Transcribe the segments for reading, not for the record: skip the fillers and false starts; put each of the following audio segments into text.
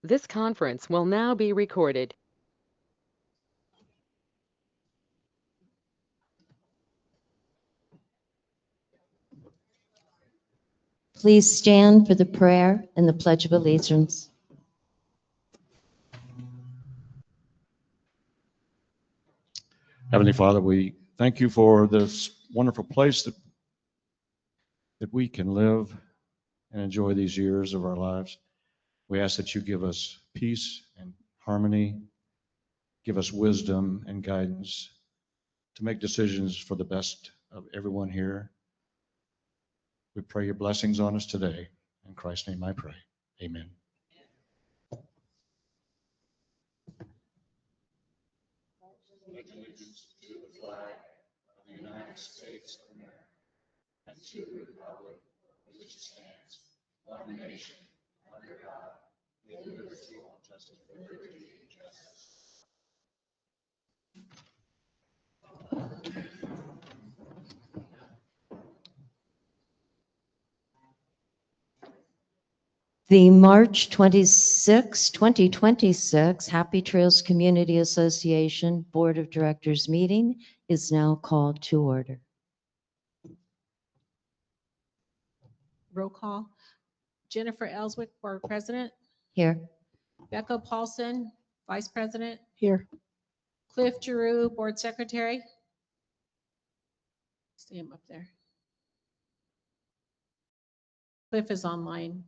This conference will now be recorded. Please stand for the prayer and the Pledge of Allegiance. Heavenly Father, we thank you for this wonderful place that we can live and enjoy these years of our lives. We ask that you give us peace and harmony, give us wisdom and guidance to make decisions for the best of everyone here. We pray your blessings on us today. In Christ's name I pray. Amen. Pledge allegiance to the flag of the United States of America and to the republic for which it stands, one nation, under God, with liberty and justice for liberty and justice. The March 26, 2026 Happy Trails Community Association Board of Directors meeting is now called to order. Roll call. Jennifer Ellswick, Board President. Here. Becca Paulson, Vice President. Here. Cliff Giroux, Board Secretary. See him up there. Cliff is online.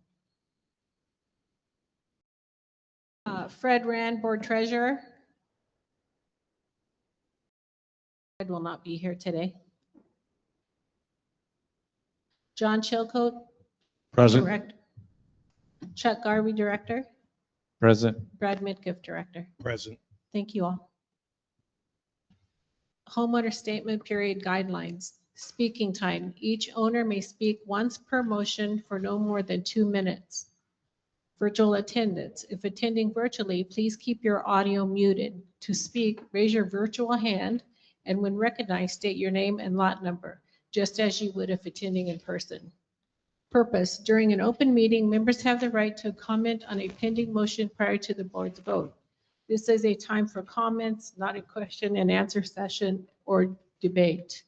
Fred Rand, Board Treasurer. Fred will not be here today. John Chilcote, Present. Director. Chuck Garvey, Director. Present. Brad Midkiff, Director. Present. Thank you all. Homeowner statement period guidelines. Speaking time. Each owner may speak once per motion for no more than 2 minutes. Virtual attendance. If attending virtually, please keep your audio muted. To speak, raise your virtual hand, and when recognized, state your name and lot number, just as you would if attending in person. Purpose. During an open meeting, members have the right to comment on a pending motion prior to the board's vote. This is a time for comments, not a question and answer session or debate.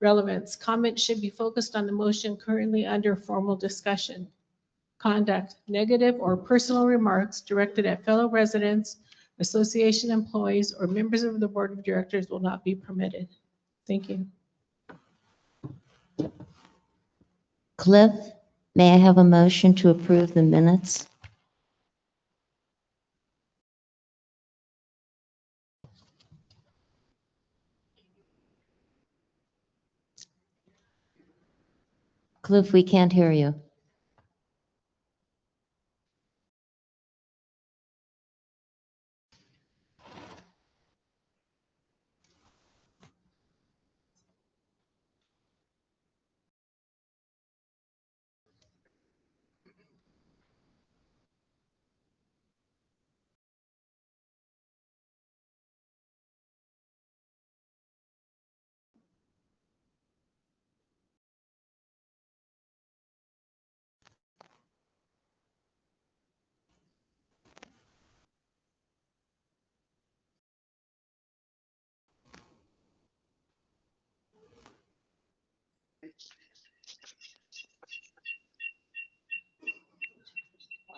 Relevance. Comments should be focused on the motion currently under formal discussion. Conduct. Negative or personal remarks directed at fellow residents, association employees, or members of the board of directors will not be permitted. Thank you. Cliff, may I have a motion to approve the minutes? Cliff, we can't hear you.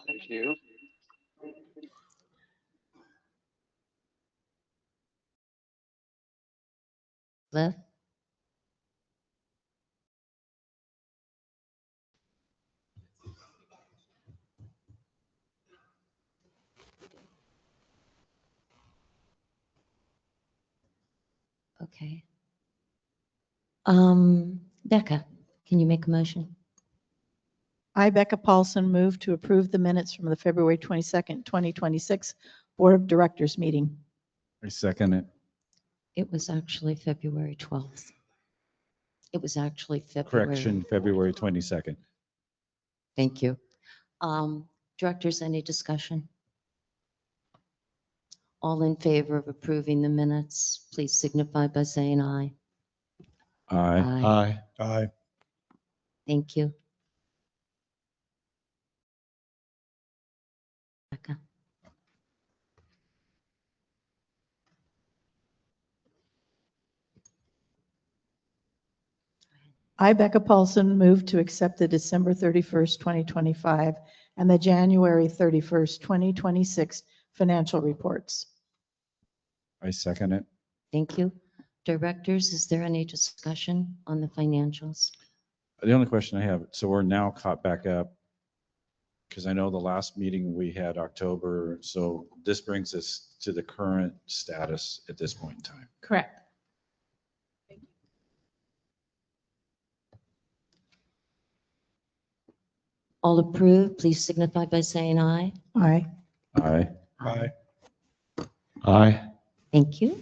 Thank you. Cliff? Okay. Becca, can you make a motion? I, Becca Paulson, move to approve the minutes from the February 22nd, 2026 Board of Directors meeting. I second it. It was actually February 12th. It was actually February. Correction, February 22nd. Thank you. Directors, any discussion? All in favor of approving the minutes, please signify by saying aye. Aye. Aye. Aye. Thank you. Becca. I, Becca Paulson, move to accept the December 31st, 2025 and the January 31st, 2026 financial reports. I second it. Thank you. Directors, is there any discussion on the financials? The only question I have, so we're now caught back up, because I know the last meeting we had October, so this brings us to the current status at this point in time. Correct. All approved, please signify by saying aye. Aye. Aye. Aye. Aye. Thank you.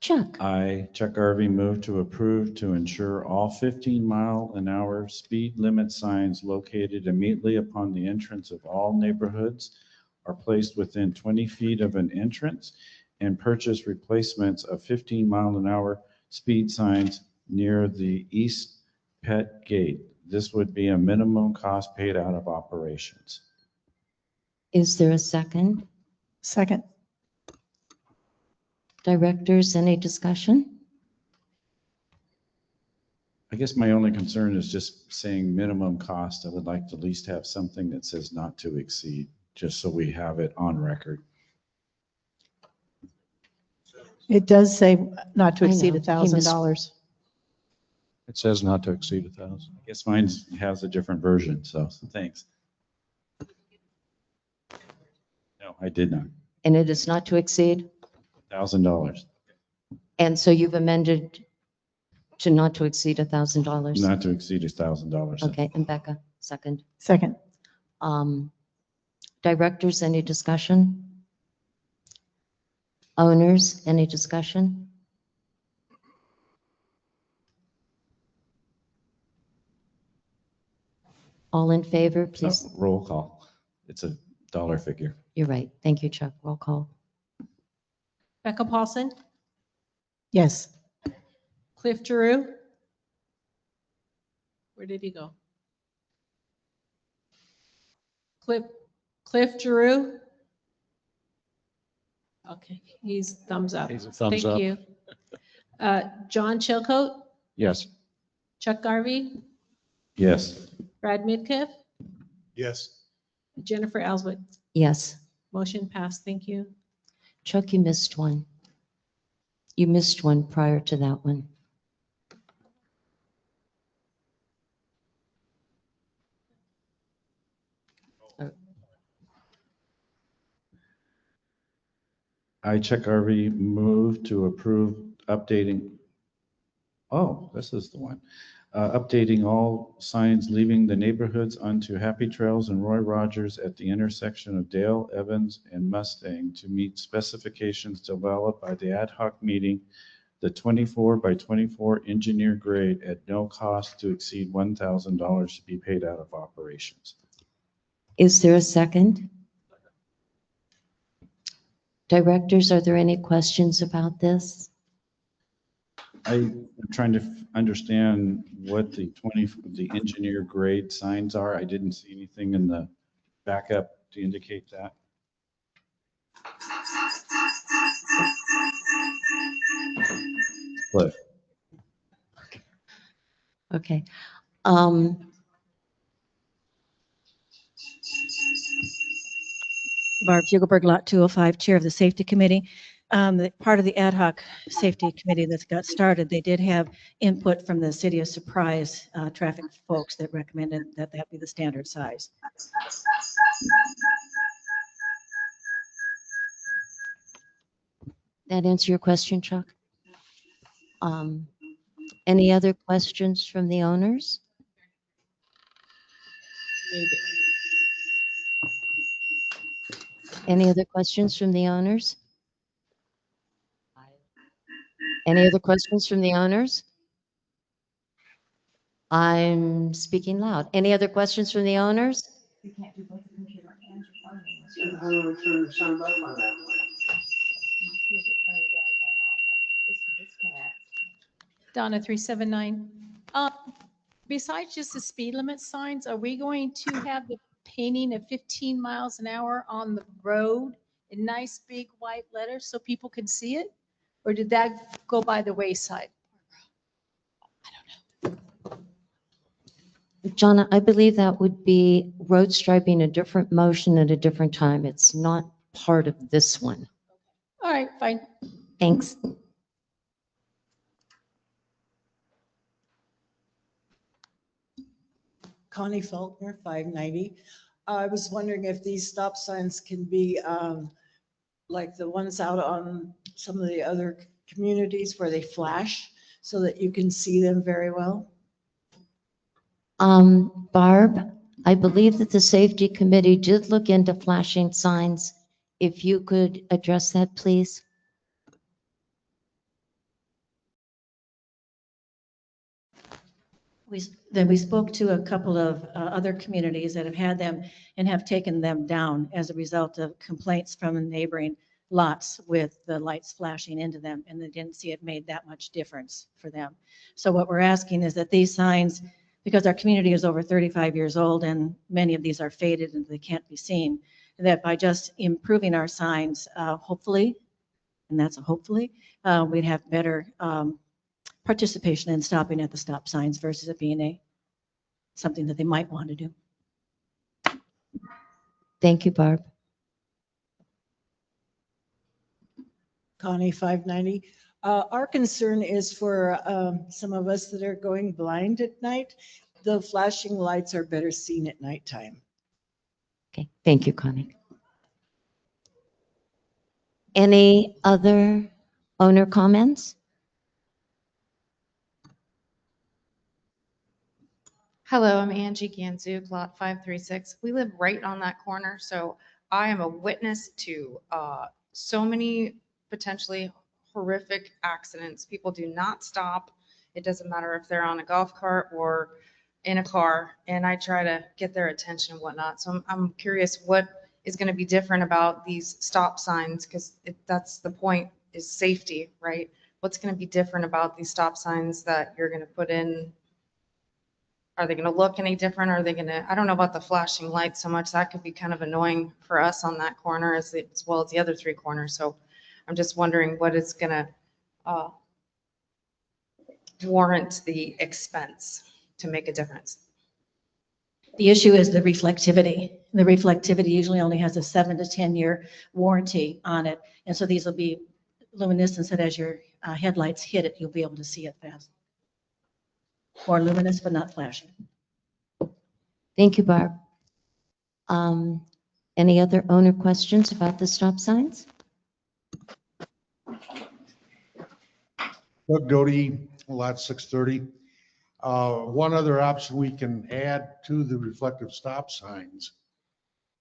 Chuck, I, Chuck Garvey, move to approve to ensure all 15-mile-an-hour speed limit signs located immediately upon the entrance of all neighborhoods are placed within 20 feet of an entrance, and purchase replacements of 15-mile-an-hour speed signs near the east pet gate. This would be a minimum cost paid out of operations. is there a second? Second. Directors, any discussion? I guess my only concern is just saying minimum cost. I would like to at least have something that says not to exceed, just so we have it on record. It does say not to I exceed know. He missed- $1,000. It says not to exceed 1,000. I guess mine has a different version, so thanks. No, I did not. And it is not to exceed? $1,000, And so you've amended to not to exceed $1,000? not to exceed $1,000. Okay, and Becca, second. Second. Directors, any discussion? Owners, any discussion? All in favor, please? Roll call. It's a dollar figure. You're right. Thank you, Chuck. Roll call. Becca Paulson, Yes. Cliff Giroux. Where did he go? Cliff Giroux. Okay, he's thumbs up. He's a thumbs Thank up. you. John Chilcote, Yes. Chuck Garvey, Yes. Brad Midkiff, Yes. Jennifer Ellswood. Yes. Motion passed. Thank you. Chuck, you missed one. You missed one prior to that one. I, Chuck Garvey, move to approve updating. Oh, this is the one. Updating all signs leaving the neighborhoods onto Happy Trails and Roy Rogers at the intersection of Dale, Evans, and Mustang to meet specifications developed by the ad hoc meeting, the 24 by 24 engineer grade at no cost to exceed $1,000 to be paid out of operations. Is there a second? Directors, are there any questions about this? I'm trying to understand what the engineer grade signs are. I didn't see anything in the backup to indicate that. Cliff. Okay. Barb Fugelberg, Lot 205, Chair of the Safety Committee. Part of the ad hoc safety committee that's got started, they did have input from the City of Surprise traffic folks that recommended that that be the standard size. That answer your question, Chuck? Any other questions from the owners? Any other questions from the owners? Any other questions from the owners? I'm speaking loud. Any other questions from the owners? Donna 379. Besides just the speed limit signs, are we going to have the painting of 15 miles an hour on the road in nice big white letters so people can see it? Or did that go by the wayside? Jonna, I believe that would be road striping, a different motion at a different time. It's not part of this one. All right, fine. Thanks. Connie Faulkner, 590. I was wondering if these stop signs can be like the ones out on some of the other communities where they flash so that you can see them very well. Barb, I believe that the safety committee did look into flashing signs. If you could address that, please. We spoke to a couple of other communities that have had them and have taken them down as a result of complaints from neighboring lots with the lights flashing into them, and they didn't see it made that much difference for them. So what we're asking is that these signs, because our community is over 35 years old and many of these are faded and they can't be seen, that by just improving our signs, hopefully, and that's a hopefully, we'd have better participation in stopping at the stop signs versus it being something that they might want to do. Thank you, Barb. Connie, 590. Our concern is for some of us that are going blind at night. The flashing lights are better seen at nighttime. Okay, thank you, Connie. Any other owner comments? Hello, I'm Angie Ganzuk, lot 536. We live right on that corner, so I am a witness to so many potentially horrific accidents. People do not stop. It doesn't matter if they're on a golf cart or in a car, and I try to get their attention and whatnot. So I'm curious what is going to be different about these stop signs, because that's the point, is safety, right? What's going to be different about these stop signs that you're going to put in? Are they going to look any different? Are they going to, I don't know about the flashing lights so much. That could be kind of annoying for us on that corner as well as the other three corners. So I'm just wondering what is going to warrant the expense to make a difference. The issue is the reflectivity. The reflectivity usually only has a 7 to 10 year warranty on it. And so these will be luminescence that as your headlights hit it, you'll be able to see it fast. More luminous, but not flashing. Thank you, Barb. Any other owner questions about the stop signs? Doug Doty, lot 630. One other option we can add to the reflective stop signs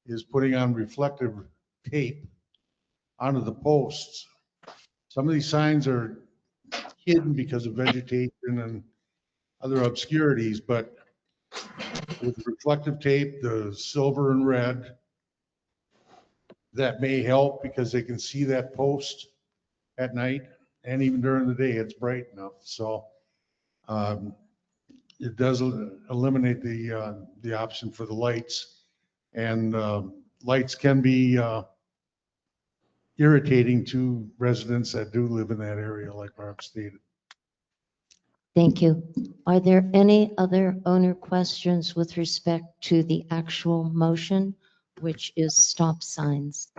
is putting on reflective tape onto the posts. Some of these signs are hidden because of vegetation and other obscurities, but with reflective tape, the silver and red, that may help because they can see that post at night, and even during the day, it's bright enough. So it does eliminate the option for the lights, and lights can be irritating to residents that do live in that area, like Barb stated. Thank you. Are there any other owner questions with respect to the actual motion, which is stop signs?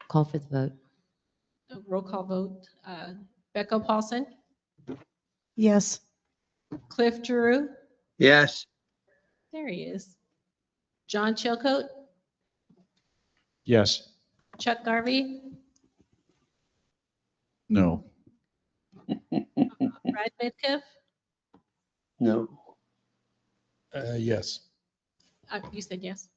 Call for the vote. Roll call vote. Becca Paulson, Yes. Cliff Giroux, Yes. there he is. John Chilcote, Yes. Chuck Garvey, No. Brad Midkiff, No. Yes. you said yes.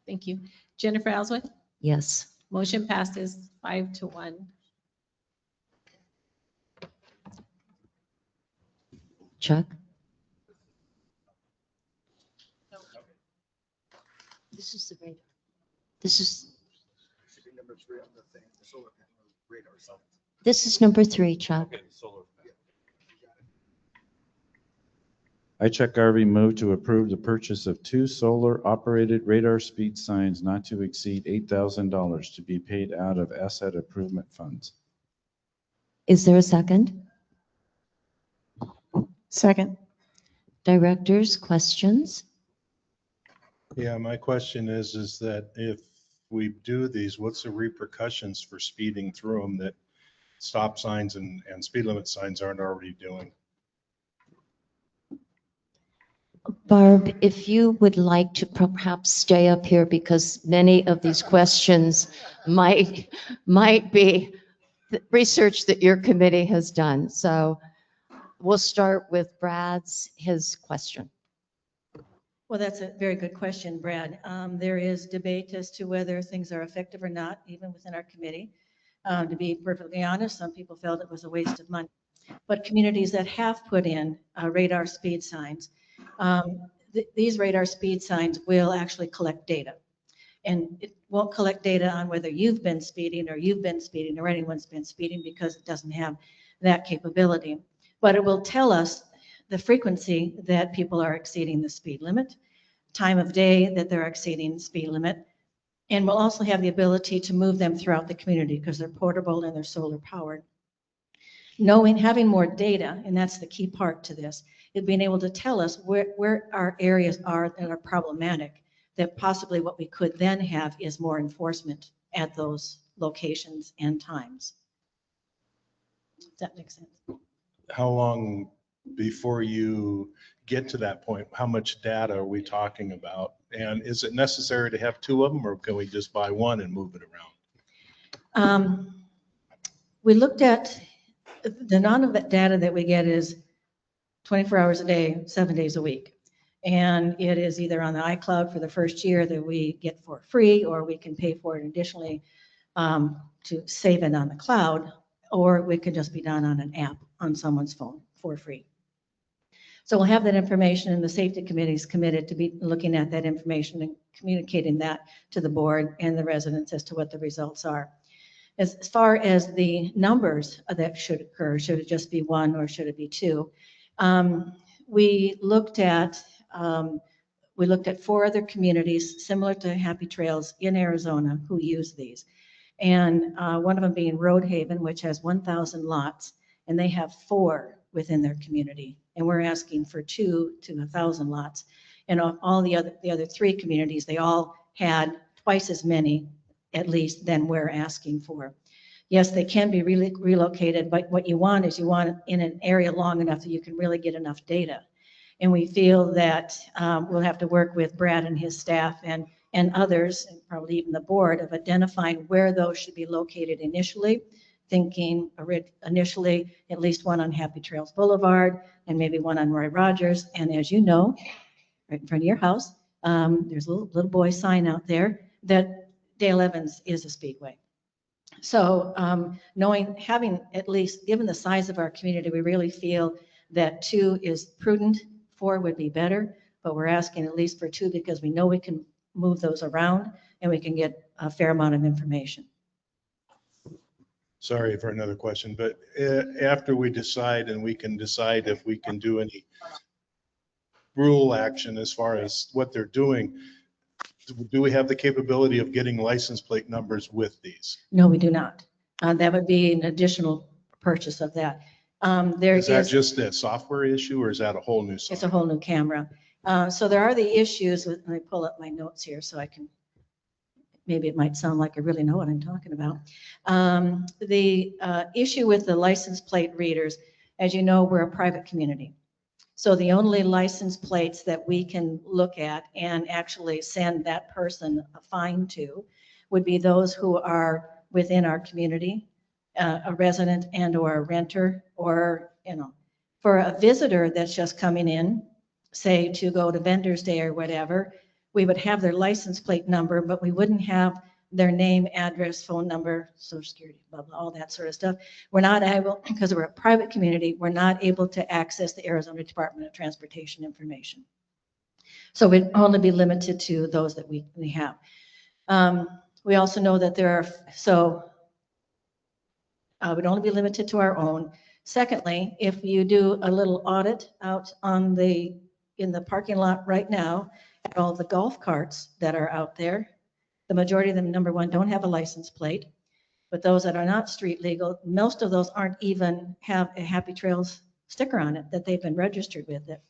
Thank you. Jennifer Ellsworth, Yes. motion passes 5-1. Chuck? This is the radar. This is. This is number 3, Chuck. Chuck Harvey, move to approve the purchase of 2 solar-operated radar speed signs not to exceed $8,000 to be paid out of asset improvement funds. Is there a second? Second. Directors, questions? Yeah, my question is that if we do these, what's the repercussions for speeding through them that stop signs and speed limit signs aren't already doing? Barb, if you would like to perhaps stay up here because many of these questions might be the research that your committee has done. So we'll start with his question. Well, that's a very good question, Brad. There is debate as to whether things are effective or not, even within our committee. To be perfectly honest, some people felt it was a waste of money. But communities that have put in radar speed signs, these radar speed signs will actually collect data. And it won't collect data on whether you've been speeding or anyone's been speeding because it doesn't have that capability. But it will tell us the frequency that people are exceeding the speed limit, time of day that they're exceeding the speed limit, and we'll also have the ability to move them throughout the community because they're portable and they're solar powered. Having more data, and that's the key part to this, is being able to tell us where our areas are that are problematic, that possibly what we could then have is more enforcement at those locations and times. Does that make sense? How long before you get to that point? How much data are we talking about? And is it necessary to have 2 of them, or can we just buy one and move it around? We looked at the amount of data that we get is 24 hours a day, 7 days a week. And it is either on the iCloud for the first year that we get for free, or we can pay for it additionally to save it on the cloud, or we could just be done on an app on someone's phone for free. So we'll have that information, and the safety committee is committed to be looking at that information and communicating that to the board and the residents as to what the results are. As far as the numbers that should occur, should it just be 1 or should it be 2? We looked at 4 other communities similar to Happy Trails in Arizona who use these. And one of them being Road Haven, which has 1,000 lots, and they have 4 within their community. And we're asking for 2 to 1,000 lots. And all the other 3 communities, they all had twice as many, at least, than we're asking for. Yes, they can be relocated, but what you want is in an area long enough that you can really get enough data. And we feel that we'll have to work with Brad and his staff and others, and probably even the board, of identifying where those should be located initially, thinking initially at least one on Happy Trails Boulevard and maybe one on Roy Rogers. And as you know, right in front of your house, there's a little boy sign out there that Dale Evans is a speedway. So having at least, given the size of our community, we really feel that 2 is prudent, 4 would be better, but we're asking at least for 2 because we know we can move those around and we can get a fair amount of information. Sorry for another question, but after we decide, and we can decide if we can do any rule action as far as what they're doing, do we have the capability of getting license plate numbers with these? No, we do not. That would be an additional purchase of that. Is that just a software issue, or is that a whole new software? It's a whole new camera. So there are the issues with, let me pull up my notes here so I can, maybe it might sound like I really know what I'm talking about. The issue with the license plate readers, as you know, we're a private community. So the only license plates that we can look at and actually send that person a fine to would be those who are within our community, a resident and or a renter, or, for a visitor that's just coming in, say to go to Vendors Day or whatever, we would have their license plate number, but we wouldn't have their name, address, phone number, social security, blah, blah, all that sort of stuff. We're not able, because we're a private community, we're not able to access the Arizona Department of Transportation information. So we'd only be limited to those that we have. We also know that there are, we'd only be limited to our own. Secondly, if you do a little audit out on the in the parking lot right now at all the golf carts that are out there. The majority of them, number one, don't have a license plate, but those that are not street legal, most of those aren't even have a Happy Trails sticker on it that they've been registered with it.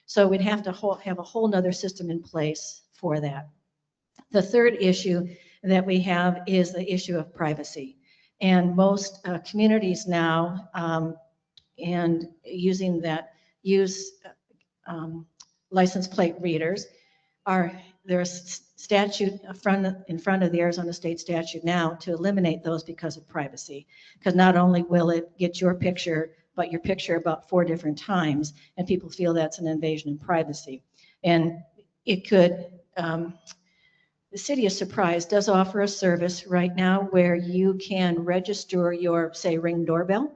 So we'd have to have a whole nother system in place for that. The third issue that we have is the issue of privacy. And most communities now, and using that, use license plate readers, there's statute in front of the Arizona state statute now to eliminate those because of privacy. Because not only will it get your picture, but your picture about 4 different times, and people feel that's an invasion of privacy. And it could, the City of Surprise does offer a service right now where you can register your, say, Ring doorbell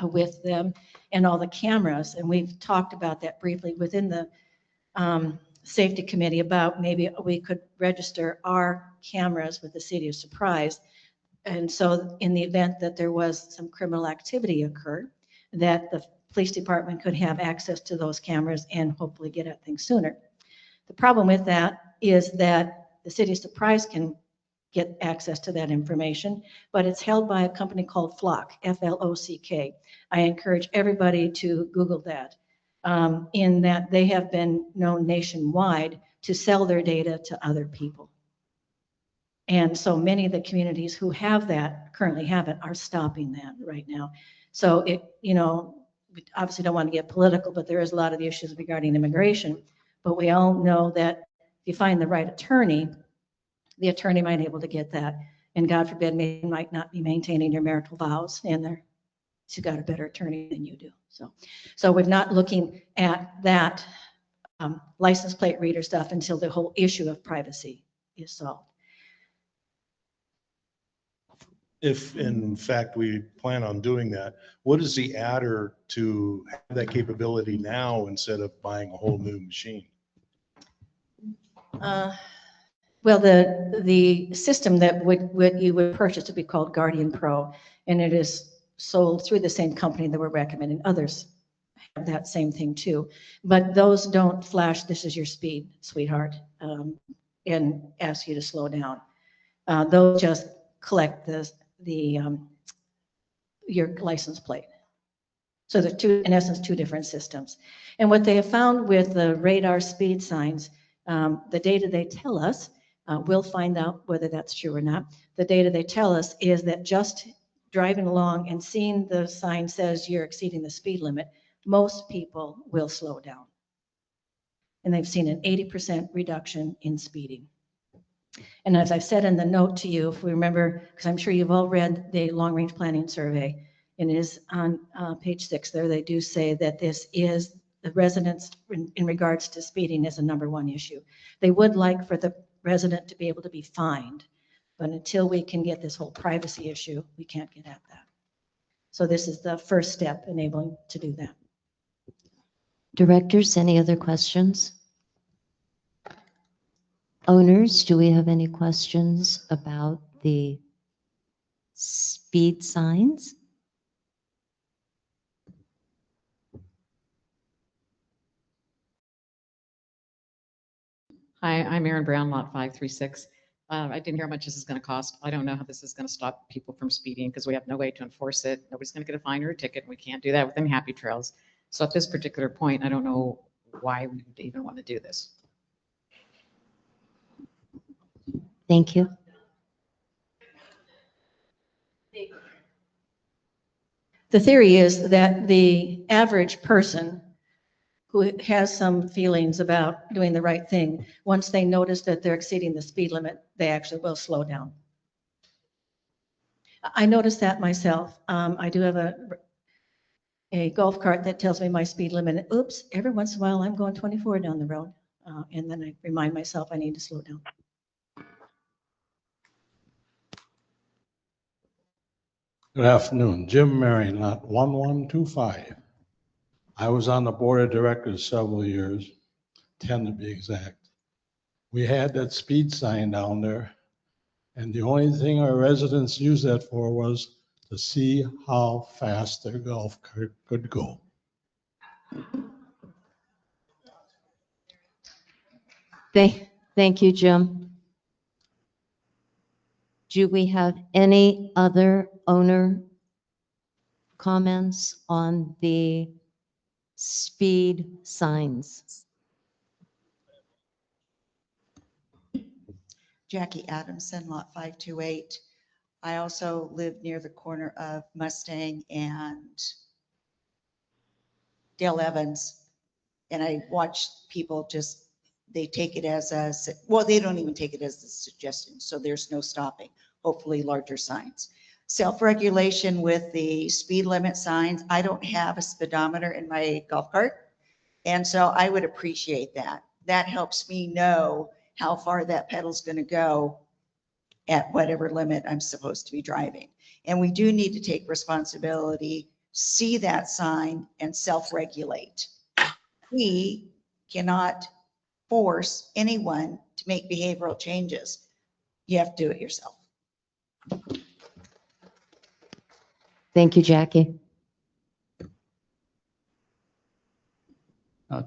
with them and all the cameras. And we've talked about that briefly within the safety committee about maybe we could register our cameras with the City of Surprise. And so in the event that there was some criminal activity occurred, that the police department could have access to those cameras and hopefully get at things sooner. The problem with that is that the City of Surprise can get access to that information, but it's held by a company called Flock, F-L-O-C-K. I encourage everybody to Google that. In that they have been known nationwide to sell their data to other people. And so many of the communities who have that, currently have it, are stopping that right now. So it, you know, we obviously don't want to get political, but there is a lot of the issues regarding immigration. But we all know that if you find the right attorney, the attorney might be able to get that. And God forbid, might not be maintaining your marital vows, and she's got a better attorney than you do. So we're not looking at that license plate reader stuff until the whole issue of privacy is solved. If in fact we plan on doing that, what is the adder to have that capability now instead of buying a whole new machine? Well, the system that you would purchase would be called Guardian Pro, and it is sold through the same company that we're recommending. Others have that same thing too, but those don't flash, "This is your speed, sweetheart," and ask you to slow down. Those just collect your license plate. So they're in essence, 2 different systems. And what they have found with the radar speed signs, the data they tell us, we'll find out whether that's true or not. The data they tell us is that just driving along and seeing the sign says you're exceeding the speed limit, most people will slow down. And they've seen an 80% reduction in speeding. And as I've said in the note to you, if we remember, because I'm sure you've all read the long range planning survey, and it is on page 6 there, they do say that this is the residents in regards to speeding is a #1 issue. They would like for the resident to be able to be fined, but until we can get this whole privacy issue, we can't get at that. So this is the first step enabling to do that. Directors, any other questions? Owners, do we have any questions about the speed signs? Hi, I'm Erin Brown, lot 536. I didn't hear how much this is going to cost. I don't know how this is going to stop people from speeding because we have no way to enforce it. Nobody's going to get a fine or a ticket. We can't do that within Happy Trails. So at this particular point, I don't know why we would even want to do this. Thank you. The theory is that the average person who has some feelings about doing the right thing, once they notice that they're exceeding the speed limit, they actually will slow down. I noticed that myself. I do have a golf cart that tells me my speed limit. Oops, every once in a while I'm going 24 down the road. And then I remind myself I need to slow down. Good afternoon, Jim Marion, lot 1125. I was on the board of directors several years, 10 to be exact. We had that speed sign down there, and the only thing our residents used that for was to see how fast their golf cart could go. Thank you, Jim. Do we have any other owner comments on the speed signs? Jackie Adamson, Lot 528. I also live near the corner of Mustang and Dale Evans. And I watch people just, they take it as a, well, they don't even take it as a suggestion. So there's no stopping, hopefully larger signs. Self-regulation with the speed limit signs. I don't have a speedometer in my golf cart. And so I would appreciate that. That helps me know how far that pedal's going to go at whatever limit I'm supposed to be driving. And we do need to take responsibility, see that sign and self-regulate. We cannot force anyone to make behavioral changes. You have to do it yourself. Thank you, Jackie.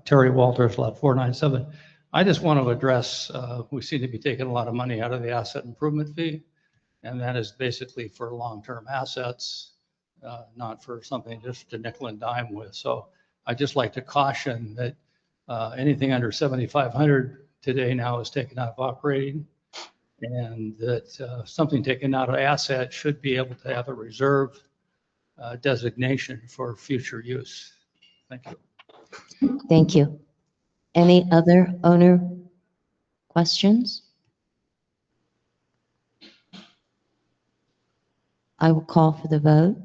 Terry Walters, Lot 497. I just want to address, we seem to be taking a lot of money out of the asset improvement fee, and that is basically for long-term assets, not for something just to nickel and dime with. So I'd just like to caution that anything under 7,500 today now is taken out of operating, and that something taken out of asset should be able to have a reserve designation for future use. Thank you. Thank you. Any other owner questions? I will call for the vote.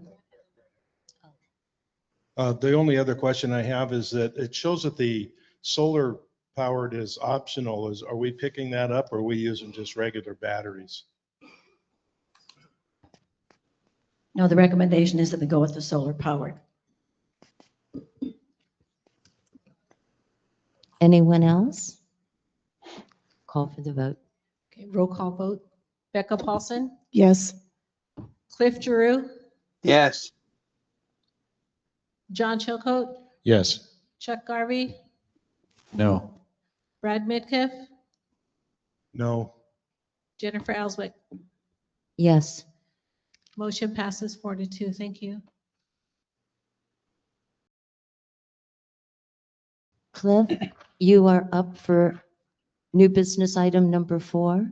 The only other question I have is that it shows that the solar powered is optional. Are we picking that up, or are we using just regular batteries? No, the recommendation is that we go with the solar powered. Anyone else? Call for the vote. Okay, roll call vote. Becca Paulson, Yes. Cliff Giroux, Yes. John Chilcote, Yes. Chuck Garvey, No. Brad Midkiff, No. Jennifer Elswick. Yes. Motion passes 4-2. Thank you. Cliff, you are up for new business item number 4.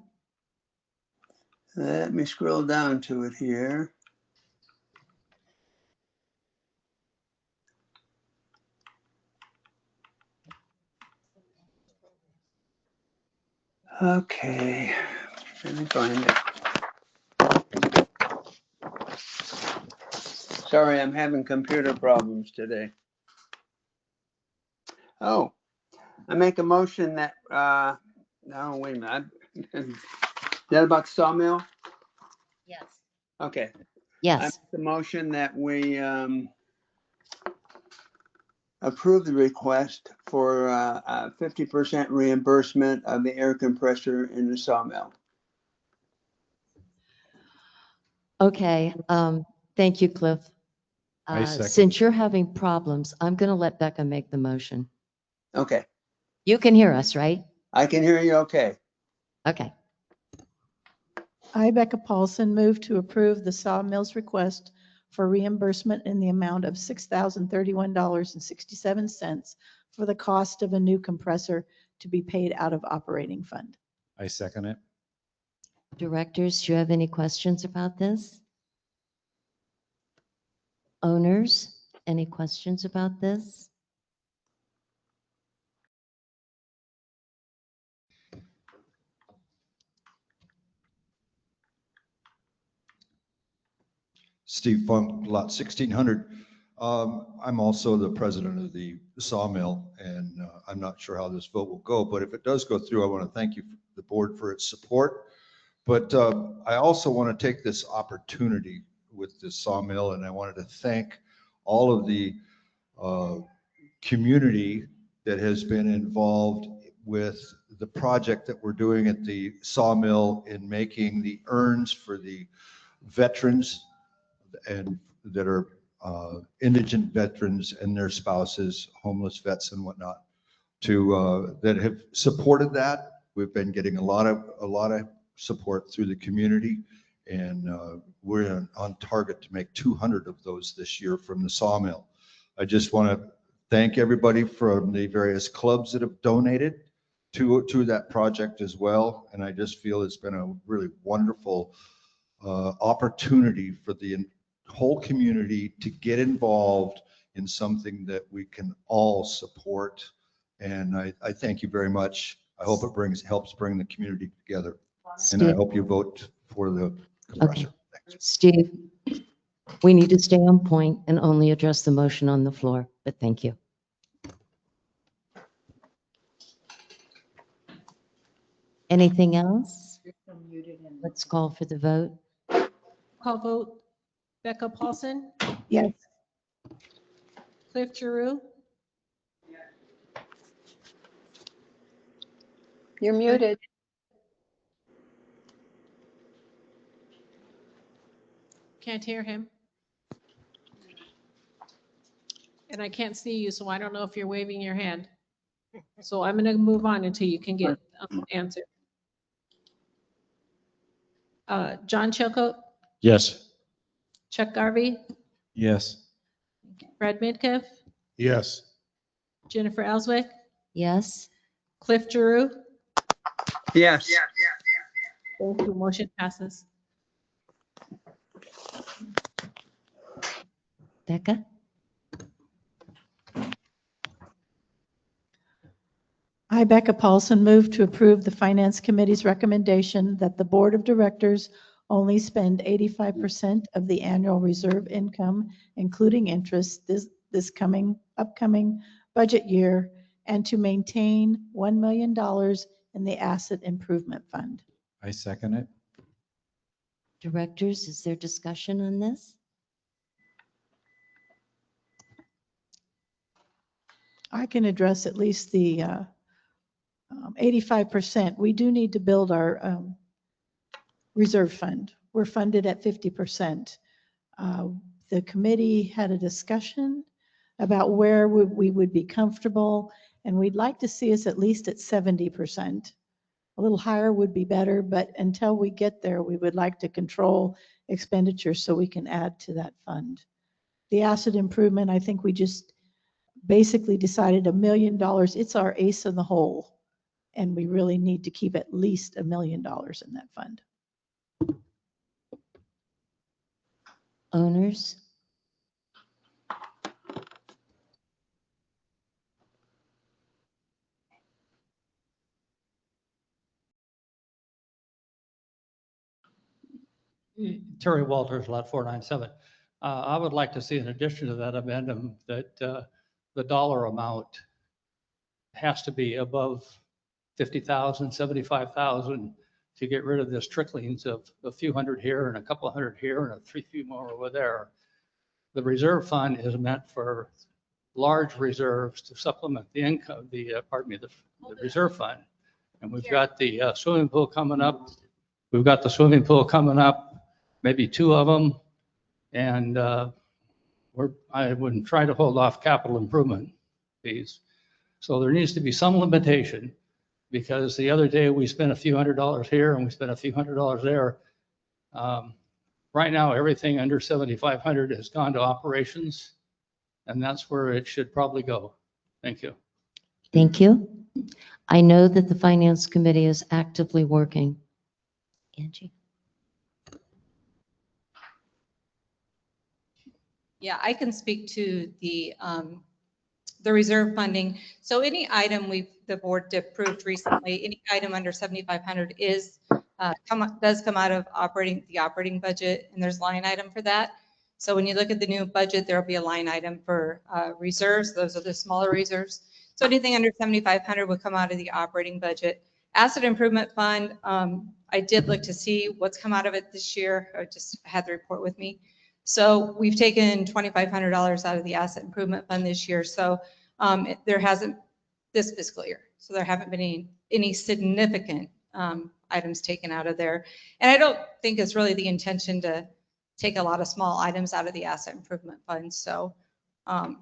Let me scroll down to it here. Okay, let me find it. Sorry, I'm having computer problems today. Oh, I make a motion that, no, wait a minute. Is that about sawmill? Yes. Okay. I Yes. make the motion that we approve the request for 50% reimbursement of the air compressor in the sawmill. Okay. Thank you, Cliff. I second. Since you're having problems, I'm going to let Becca make the motion. Okay, You can hear us, right? I can hear you okay. Okay. I, Becca Paulson, move to approve the Sawmill's request for reimbursement in the amount of $6,031.67 for the cost of a new compressor to be paid out of operating fund. I second it. Directors, do you have any questions about this? Owners, any questions about this? Steve Funk, lot 1600. I'm also the president of the sawmill, and I'm not sure how this vote will go, but if it does go through, I want to thank you, the board, for its support. But I also want to take this opportunity with the sawmill, and I wanted to thank all of the community that has been involved with the project that we're doing at the sawmill in making the urns for the veterans and that are indigent veterans and their spouses, homeless vets and whatnot, to that have supported that. We've been getting a lot of support through the community, and we're on target to make 200 of those this year from the sawmill. I just want to thank everybody from the various clubs that have donated to that project as well. And I just feel it's been a really wonderful opportunity for the whole community to get involved in something that we can all support. And I thank you very much. I hope it helps bring the community together. And I hope you vote for the compressor. Okay. Steve, we need to stay on point and only address the motion on the floor, but thank you. Anything else? Let's call for the vote. Call vote. Becca Paulson, Yes. Cliff Giroux, You're muted. can't hear him. And I can't see you, so I don't know if you're waving your hand. So I'm going to move on until you can get answered. John Chilcote, Yes. Chuck Garvey, Yes. Brad Midkiff, Yes. Jennifer Elswick, Yes. Cliff Giroux. Yes. Thank you. Motion passes. Becca? I, Becca Paulson, move to approve the Finance Committee's recommendation that the Board of Directors only spend 85% of the annual reserve income, including interest, this upcoming budget year, and to maintain $1 million in the Asset Improvement Fund. I second it. Directors, is there discussion on this? I can address at least the 85%. We do need to build our reserve fund. We're funded at 50%. The committee had a discussion about where we would be comfortable, and we'd like to see us at least at 70%. A little higher would be better, but until we get there, we would like to control expenditures so we can add to that fund. The asset improvement, I think we just basically decided $1 million. It's our ace in the hole, and we really need to keep at least $1 million in that fund. Owners? Terry Walters, Lot 497. I would like to see in addition to that amendment that the dollar amount has to be above 50,000, 75,000 to get rid of this tricklings of a few hundred here and a couple of hundred here and a few more over there. The reserve fund is meant for large reserves to supplement the income, the reserve fund. And we've got the swimming pool coming up. We've got the swimming pool coming up, maybe 2 of them. And I would try to hold off capital improvement fees. So there needs to be some limitation, because the other day we spent a few $100s here and we spent a few $100s there. Right now, everything under 7,500 has gone to operations, and that's where it should probably go. Thank you. Thank you. I know that the Finance Committee is actively working. Angie? Yeah, I can speak to the reserve funding. So any item the board approved recently, any item under 7,500 does come out of the operating budget, and there's line item for that. So when you look at the new budget, there'll be a line item for reserves. Those are the smaller reserves. So anything under 7,500 would come out of the operating budget. Asset Improvement Fund, I did look to see what's come out of it this year. I just had the report with me. So we've taken $2,500 out of the Asset Improvement Fund this year. So there hasn't, this fiscal year, so there haven't been any significant items taken out of there. And I don't think it's really the intention to take a lot of small items out of the Asset Improvement Fund. So I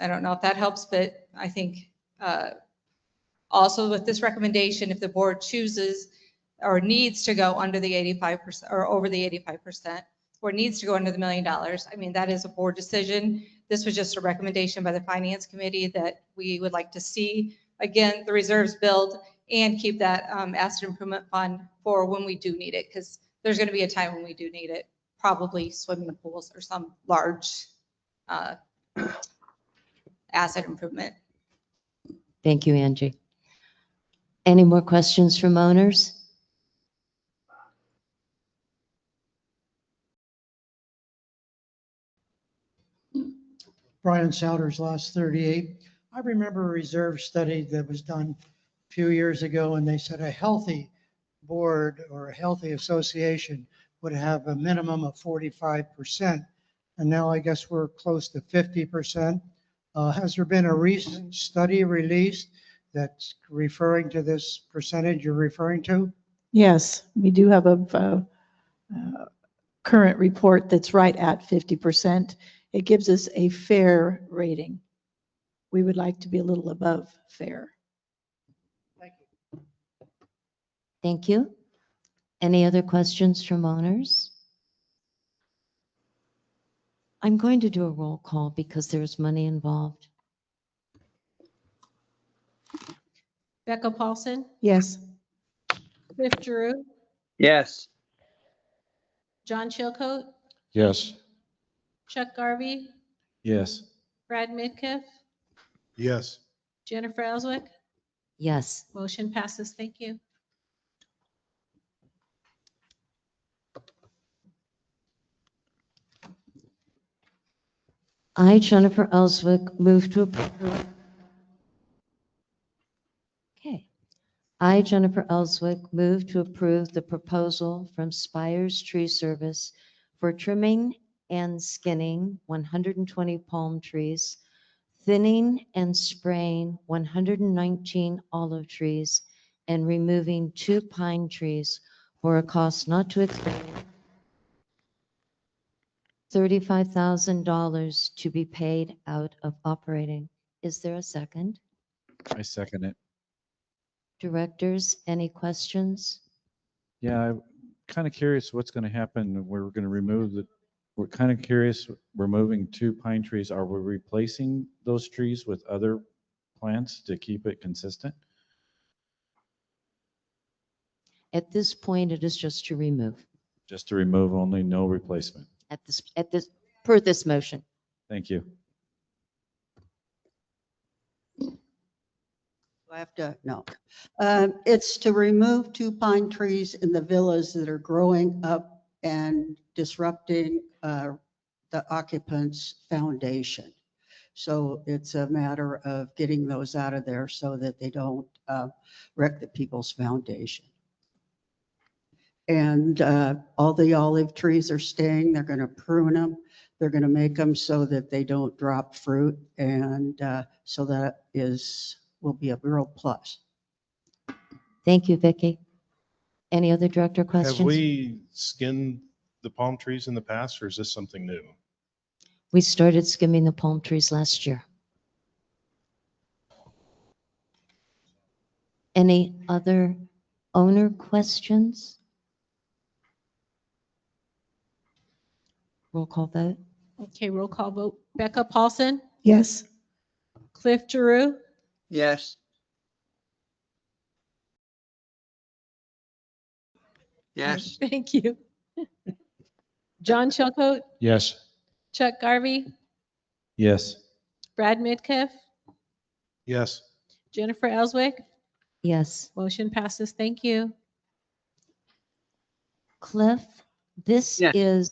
don't know if that helps, but I think Also, with this recommendation, if the board chooses or needs to go under the 85% or over the 85%, or needs to go under the $1 million, I mean, that is a board decision. This was just a recommendation by the finance committee that we would like to see, again, the reserves build and keep that asset improvement fund for when we do need it, because there's going to be a time when we do need it, probably swimming pools or some large asset improvement. Thank you, Angie. Any more questions from owners? Brian Souders, Lost 38. I remember a reserve study that was done a few years ago, and they said a healthy board or a healthy association would have a minimum of 45%. And now I guess we're close to 50%. Has there been a recent study released that's referring to this percentage you're referring to? Yes, we do have a current report that's right at 50%. It gives us a fair rating. We would like to be a little above fair. Thank you. Any other questions from owners? I'm going to do a roll call because there's money involved. Becca Paulson, Yes. Cliff Drew, Yes. John Chilcote, Yes. Chuck Garvey, Yes. Brad Midkiff, Yes. Jennifer Ellswick. Yes. Motion passes. Thank you. I, Jennifer Ellswick, move to approve. Okay. I, Jennifer Ellswick, move to approve the proposal from Spires Tree Service for trimming and skinning 120 palm trees, thinning and spraying 119 olive trees, and removing 2 pine trees for a cost not to exceed $35,000 to be paid out of operating. Is there a second? I second it. Directors, any questions? Yeah, I'm kind of curious what's going to happen. We're going to remove we're kind of curious, removing 2 pine trees. Are we replacing those trees with other plants to keep it consistent? At this point, it is just to remove. Just to remove only, no replacement? Per this motion. Thank you. I have to, no. It's to remove 2 pine trees in the villas that are growing up and disrupting the occupant's foundation. So it's a matter of getting those out of there so that they don't wreck the people's foundation. And all the olive trees are staying. They're going to prune them. They're going to make them so that they don't drop fruit. And so that will be a real plus. Thank you, Vicki. Any other director questions? Have we skinned the palm trees in the past, or is this something new? We started skimming the palm trees last year. Any other owner questions? Roll call vote. Okay, roll call vote. Becca Paulson, Yes. Cliff Drew, Yes. Yes. thank you. John Chilcote, Yes. Chuck Garvey, Yes. Brad Midkiff, Yes. Jennifer Ellswick. Yes. Motion passes. Thank you. Cliff, this is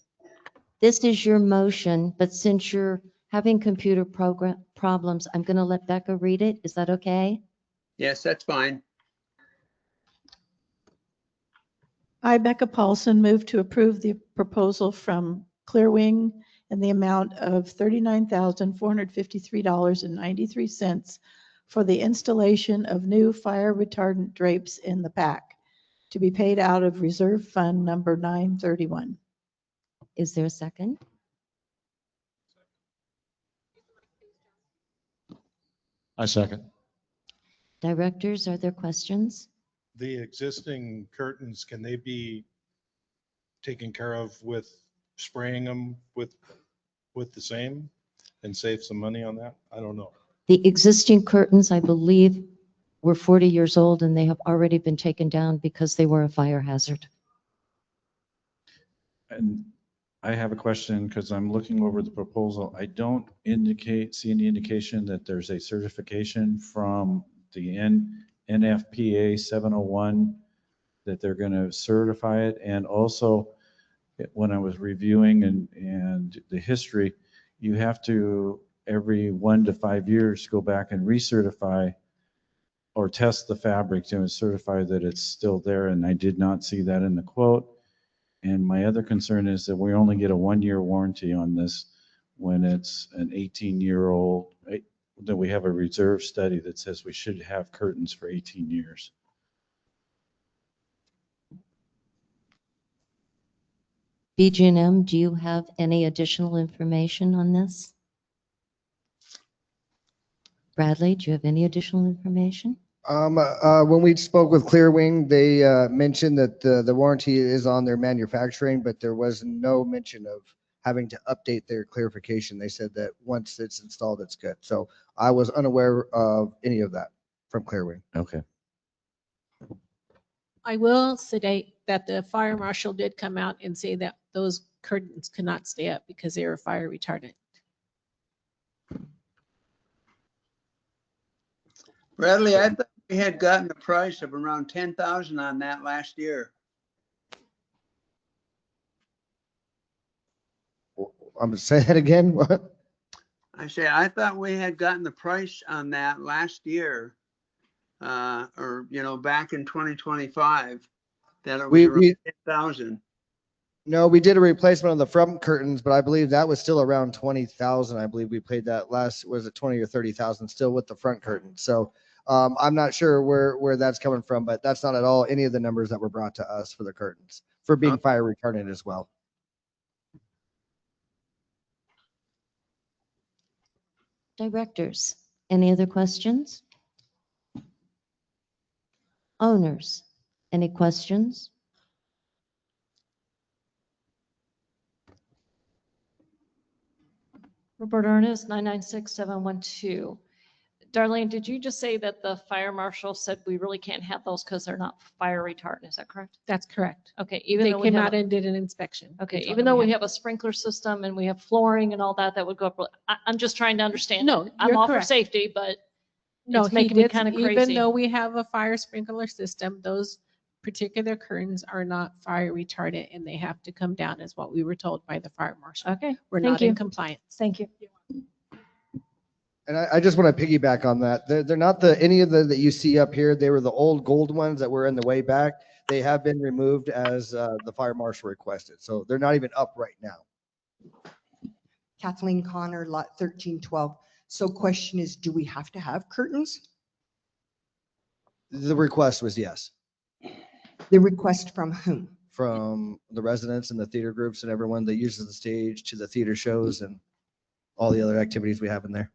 your motion, but since you're having computer problems, I'm going to let Becca read it. Is that okay? Yes, that's fine. I, Becca Paulson, move to approve the proposal from Clearwing in the amount of $39,453.93 for the installation of new fire retardant drapes in the pack to be paid out of Reserve Fund number 931. Is there a second? I second. Directors, are there questions? The existing curtains, can they be taken care of with spraying them with the same and save some money on that? I don't know. The existing curtains, I believe, were 40 years old and they have already been taken down because they were a fire hazard. And I have a question because I'm looking over the proposal. I don't see any indication that there's a certification from the NFPA 701 that they're going to certify it. And also, when I was reviewing and the history, you have to every 1 to 5 years go back and recertify or test the fabric to certify that it's still there. And I did not see that in the quote. And my other concern is that we only get a 1-year warranty on this when it's an 18-year-old, that we have a reserve study that says we should have curtains for 18 years. BG&M, do you have any additional information on this? Bradley, do you have any additional information? When we spoke with Clearwing, they mentioned that the warranty is on their manufacturing, but there was no mention of having to update their clarification. They said that once it's installed, it's good. So I was unaware of any of that from Clearwing. Okay. I will state that the fire marshal did come out and say that those curtains could not stay up because they were fire retardant. Bradley, I thought we had gotten a price of around 10,000 on that last year. I'm gonna say that again. What? I say, I thought we had gotten the price on that last year, or, back in 2025, that it was around 10,000. No, we did a replacement on the front curtains, but I believe that was still around 20,000. I believe we paid that last, was it 20 or 30,000 still with the front curtain. So I'm not sure where that's coming from, but that's not at all any of the numbers that were brought to us for the curtains for being fire retardant as well. Directors, any other questions? Owners, any questions? Robert Ernest, 996712. Darlene, did you just say that the fire marshal said we really can't have those because they're not fire retardant? Is that correct? That's correct. Okay, even They though we came have out and did an inspection. Okay, They told even them though we had- have a sprinkler system and we have flooring and all that, that would go up. I'm just trying to understand. No, I'm you're all for correct. safety, but No, it's he making me did, kind of even crazy. though we have a fire sprinkler system, those particular curtains are not fire retardant and they have to come down, is what we were told by the fire marshal. Okay, We're thank not in you. compliance. Thank you. And I just want to piggyback on that. They're not any of the that you see up here. They were the old gold ones that were in the way back. They have been removed as the fire marshal requested. So they're not even up right now. Kathleen Connor, lot 1312. So question is, do we have to have curtains? The request was yes. The request from whom? From the residents and the theater groups and everyone that uses the stage to the theater shows and all the other activities we have in there.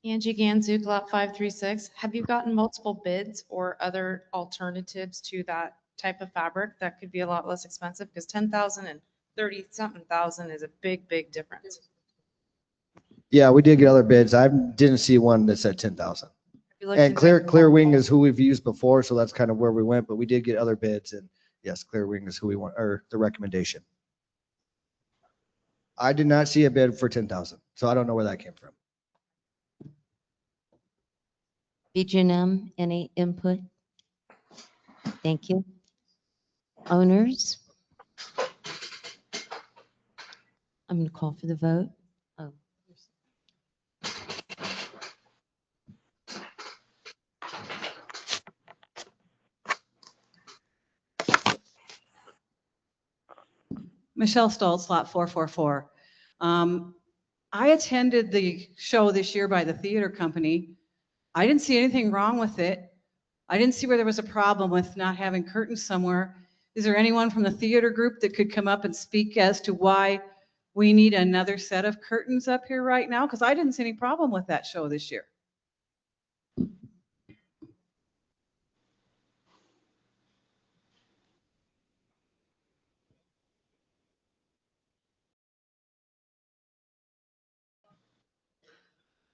Angie Ganzuk, lot 536. Have you gotten multiple bids or other alternatives to that type of fabric that could be a lot less expensive? Because 10,000 and 30-something thousand is a big, big difference. Yeah, we did get other bids. I didn't see one that said 10,000. you looked And into Clearwing is who we've used before, so that's kind of where we went, but we did get other bids and yes, Clearwing is who we want, or the recommendation. I did not see a bid for 10,000, so I don't know where that came from. BG&M, any input? Thank you. Owners? I'm going to call for the vote. Oh. Michelle Stoltz, lot 444. I attended the show this year by the theater company. I didn't see anything wrong with it. I didn't see where there was a problem with not having curtains somewhere. Is there anyone from the theater group that could come up and speak as to why we need another set of curtains up here right now? Because I didn't see any problem with that show this year.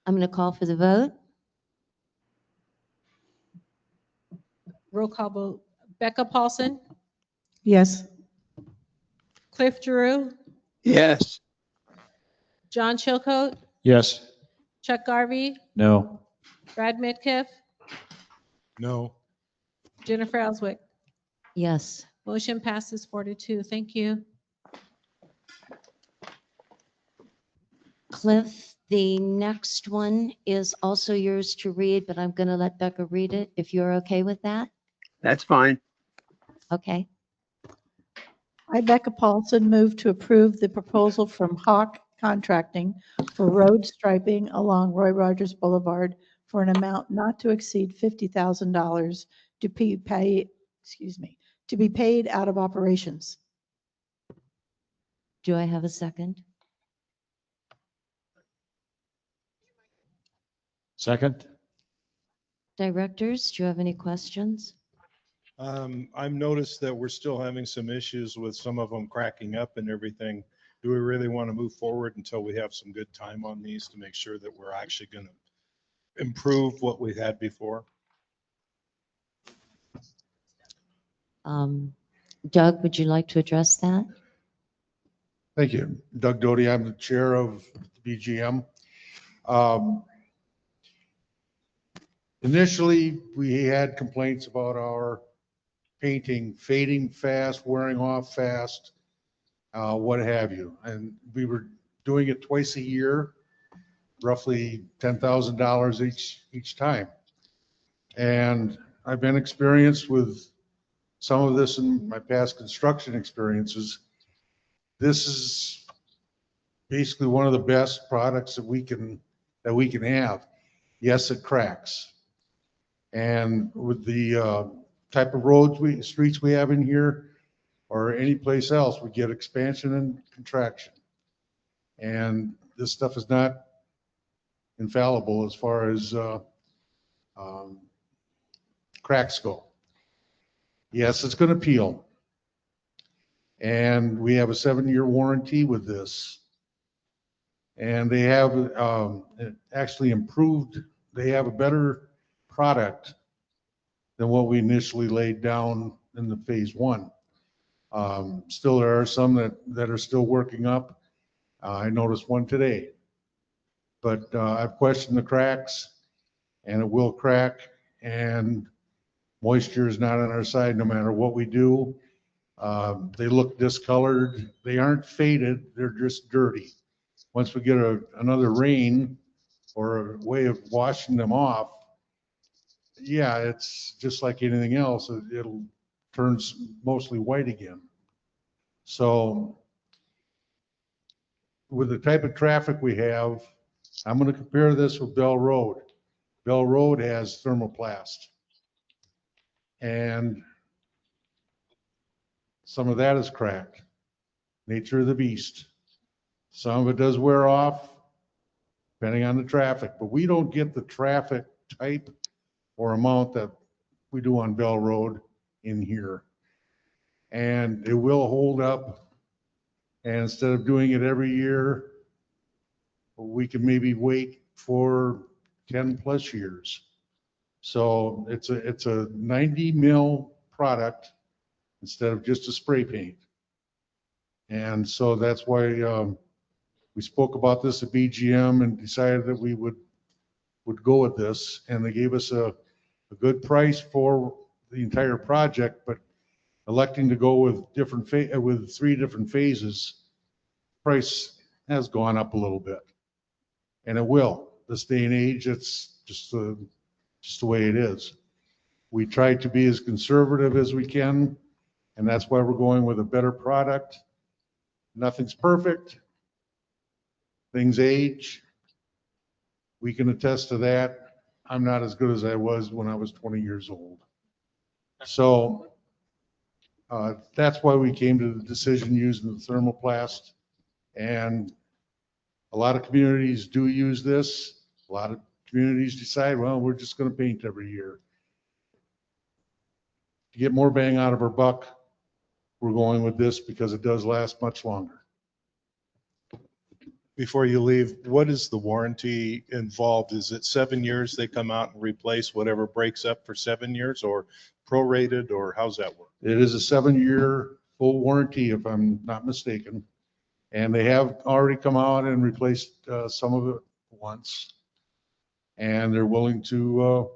I'm going to call for the vote. Roll call vote. Becca Paulson, Yes. Cliff Drew, Yes. John Chilcote, Yes. Chuck Garvey, No. Brad Midkiff, No. Jennifer Ellswick. Yes. Motion passes 4-2. Thank you. Cliff, the next one is also yours to read, but I'm going to let Becca read it if you're okay with that. That's fine. Okay. I, Becca Paulson, move to approve the proposal from Hawk Contracting for road striping along Roy Rogers Boulevard for an amount not to exceed $50,000 to be paid, to be paid out of operations. Do I have a second? Second? Directors, do you have any questions? I've noticed that we're still having some issues with some of them cracking up and everything. Do we really want to move forward until we have some good time on these to make sure that we're actually going to improve what we had before? Doug, would you like to address that? Thank you. Doug Doty, I'm the chair of BGM. Initially, we had complaints about our painting fading fast, wearing off fast, what have you. And we were doing it twice a year, roughly $10,000 each time. And I've been experienced with some of this in my past construction experiences. This is basically one of the best products that we can have. Yes, it cracks. And with the type of streets we have in here or any place else, we get expansion and contraction. And this stuff is not infallible as far as cracks go. Yes, it's going to peel. And we have a 7-year warranty with this. And they have actually improved. They have a better product than what we initially laid down in the phase 1. Still, there are some that are still working up. I noticed one today. But I've questioned the cracks, and it will crack, and moisture is not on our side no matter what we do. They look discolored. They aren't faded. They're just dirty. Once we get another rain or a way of washing them off, yeah, it's just like anything else. It'll turn mostly white again. So with the type of traffic we have, I'm going to compare this with Bell Road. Bell Road has thermoplast. And some of that is cracked. Nature of the beast. Some of it does wear off, depending on the traffic, but we don't get the traffic type or amount that we do on Bell Road in here. And it will hold up. And instead of doing it every year, we can maybe wait for 10 plus years. So it's a 90 mil product instead of just a spray paint. And so that's why we spoke about this at BGM and decided that we would go with this. And they gave us a good price for the entire project, but electing to go with with 3 different phases, price has gone up a little bit. And it will. This day and age, it's just the way it is. We try to be as conservative as we can, and that's why we're going with a better product. Nothing's perfect. Things age. We can attest to that. I'm not as good as I was when I was 20 years old. So that's why we came to the decision using the thermoplast. And a lot of communities do use this. A lot of communities decide, well, we're just going to paint every year. To get more bang out of our buck, we're going with this because it does last much longer. Before you leave, what is the warranty involved? Is it 7 years they come out and replace whatever breaks up for 7 years, or prorated, or how's that work? It is a 7-year full warranty, if I'm not mistaken. And they have already come out and replaced some of it once. And they're willing to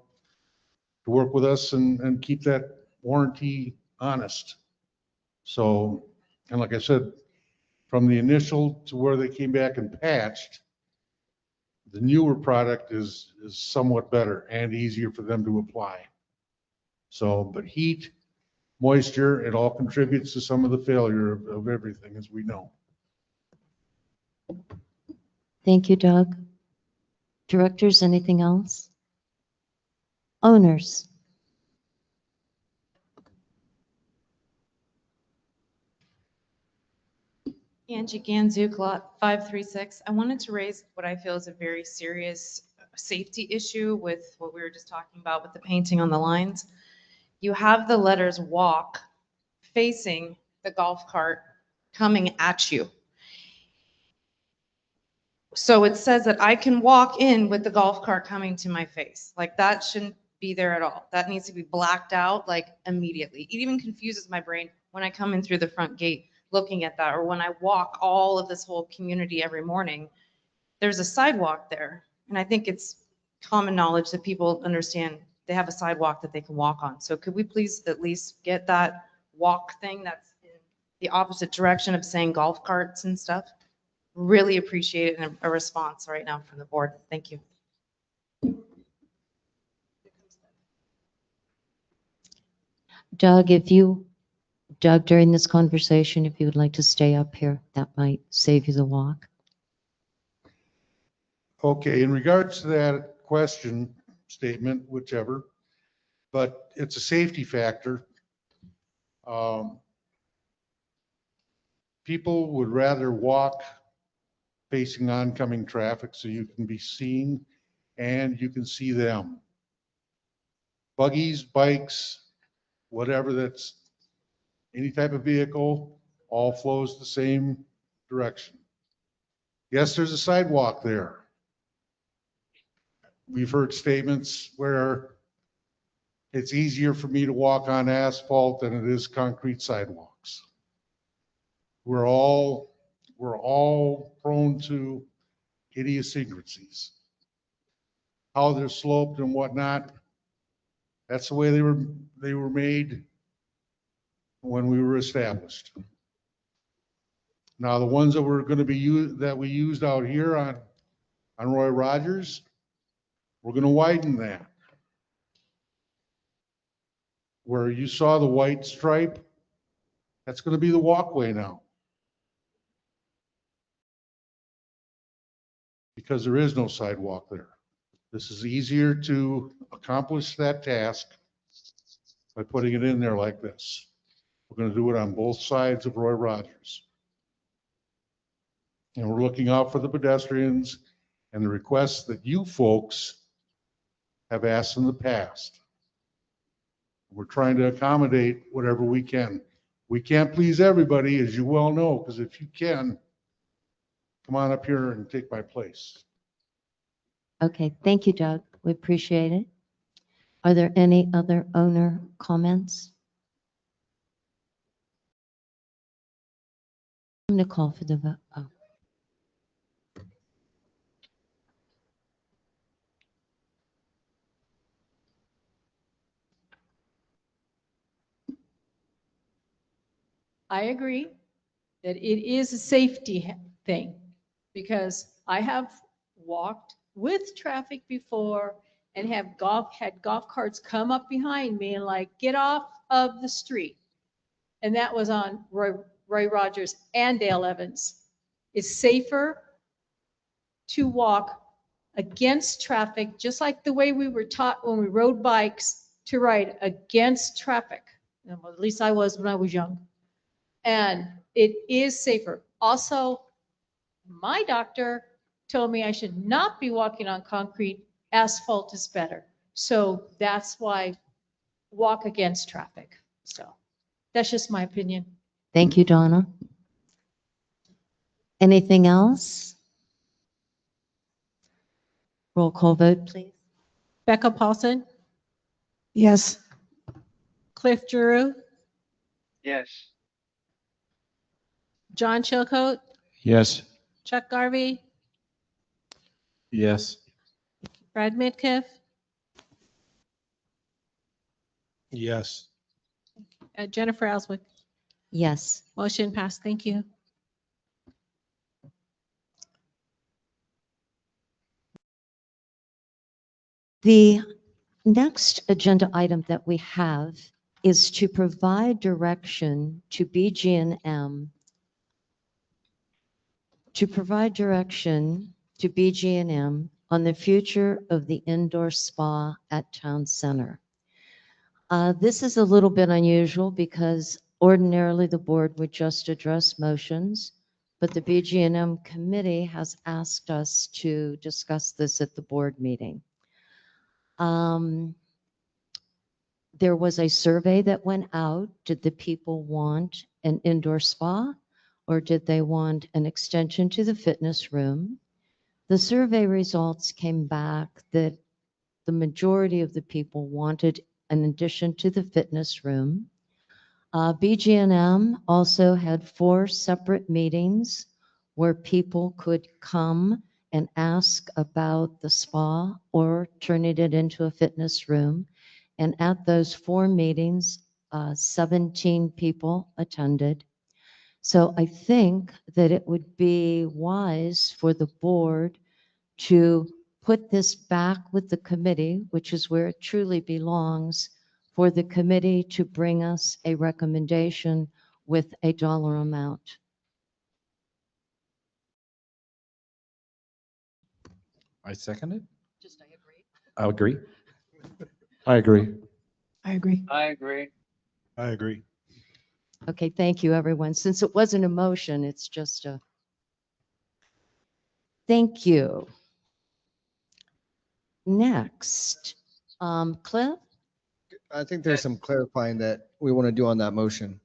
work with us and keep that warranty honest. So, and like I said, from the initial to where they came back and patched, the newer product is somewhat better and easier for them to apply. So, but heat, moisture, it all contributes to some of the failure of everything, as we know. Thank you, Doug. Directors, anything else? Owners? Angie Ganzuk, lot 536. I wanted to raise what I feel is a very serious safety issue with what we were just talking about with the painting on the lines. You have the letters walk facing the golf cart coming at you. So it says that I can walk in with the golf cart coming to my face. Like, that shouldn't be there at all. That needs to be blacked out like immediately. It even confuses my brain when I come in through the front gate looking at that, or when I walk all of this whole community every morning. There's a sidewalk there, and I think it's common knowledge that people understand they have a sidewalk that they can walk on. So could we please at least get that walk thing that's in the opposite direction of saying golf carts and stuff? Really appreciate it, and a response right now from the board. Thank you. Doug, during this conversation, if you would like to stay up here, that might save you the walk. Okay, in regards to that question, statement, whichever, but it's a safety factor. People would rather walk facing oncoming traffic so you can be seen and you can see them. Buggies, bikes, whatever, that's any type of vehicle, all flows the same direction. Yes, there's a sidewalk there. We've heard statements where it's easier for me to walk on asphalt than it is concrete sidewalks. We're all prone to idiosyncrasies. How they're sloped and whatnot, that's the way they were made when we were established. Now, the ones that were going to be we used out here on Roy Rogers, we're going to widen that. Where you saw the white stripe, that's going to be the walkway now. Because there is no sidewalk there. This is easier to accomplish that task by putting it in there like this. We're going to do it on both sides of Roy Rogers. And we're looking out for the pedestrians and the requests that you folks have asked in the past. We're trying to accommodate whatever we can. We can't please everybody, as you well know, because if you can, come on up here and take my place. Okay, thank you, Doug. We appreciate it. Are there any other owner comments? I'm going to call for the vote. Oh. I agree that it is a safety thing, because I have walked with traffic before and had golf carts come up behind me and like, get off of the street. And that was on Roy Rogers and Dale Evans. It's safer to walk against traffic, just like the way we were taught when we rode bikes to ride against traffic. Well, at least I was when I was young. And it is safer. Also, my doctor told me I should not be walking on concrete. Asphalt is better. So that's why walk against traffic. So that's just my opinion. Thank you, Donna. Anything else? Roll call vote, please. Becca Paulson, Yes. Cliff Drew, Yes. John Chilcote, Yes. Chuck Garvey, Yes. Brad Midkiff, Yes. Jennifer Ellswick. Yes. Motion passed. Thank you. The next agenda item that we have is to provide direction to BG&M on the future of the indoor spa at Town Center. This is a little bit unusual because ordinarily the board would just address motions, but the BG&M committee has asked us to discuss this at the board meeting. There was a survey that went out. Did the people want an indoor spa or did they want an extension to the fitness room? The survey results came back that the majority of the people wanted an addition to the fitness room. BG&M also had 4 separate meetings where people could come and ask about the spa or turning it into a fitness room. And at those 4 meetings, 17 people attended. So I think that it would be wise for the board to put this back with the committee, which is where it truly belongs, for the committee to bring us a recommendation with a dollar amount. I second it. I agree. I agree. I agree. I agree. I agree. Okay, thank you, everyone. Since it wasn't a motion, it's just a, thank you. Next, Cliff? I think there's some clarifying that we want to do on that motion.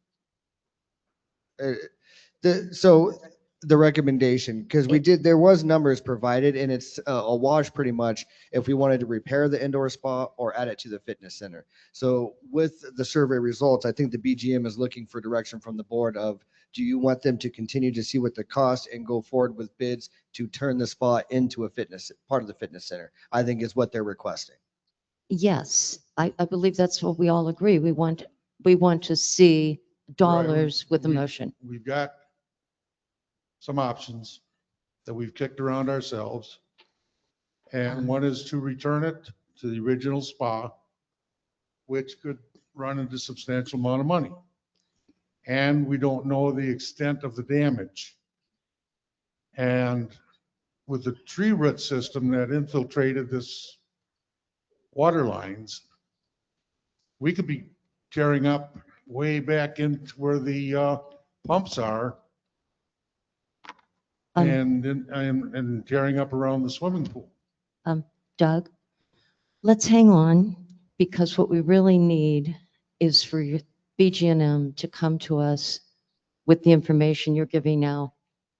So the recommendation, because there was numbers provided and it's a wash pretty much if we wanted to repair the indoor spa or add it to the fitness center. So with the survey results, I think the BGM is looking for direction from the board of, do you want them to continue to see what the cost and go forward with bids to turn the spa into a part of the fitness center? I think is what they're requesting. Yes, I believe that's what we all agree. We want to see dollars with a motion. We've got some options that we've kicked around ourselves. And one is to return it to the original spa, which could run into substantial amount of money. And we don't know the extent of the damage. And with the tree root system that infiltrated this water lines, we could be tearing up way back into where the pumps are and tearing up around the swimming pool. Doug, let's hang on because what we really need is for your BG&M to come to us with the information you're giving now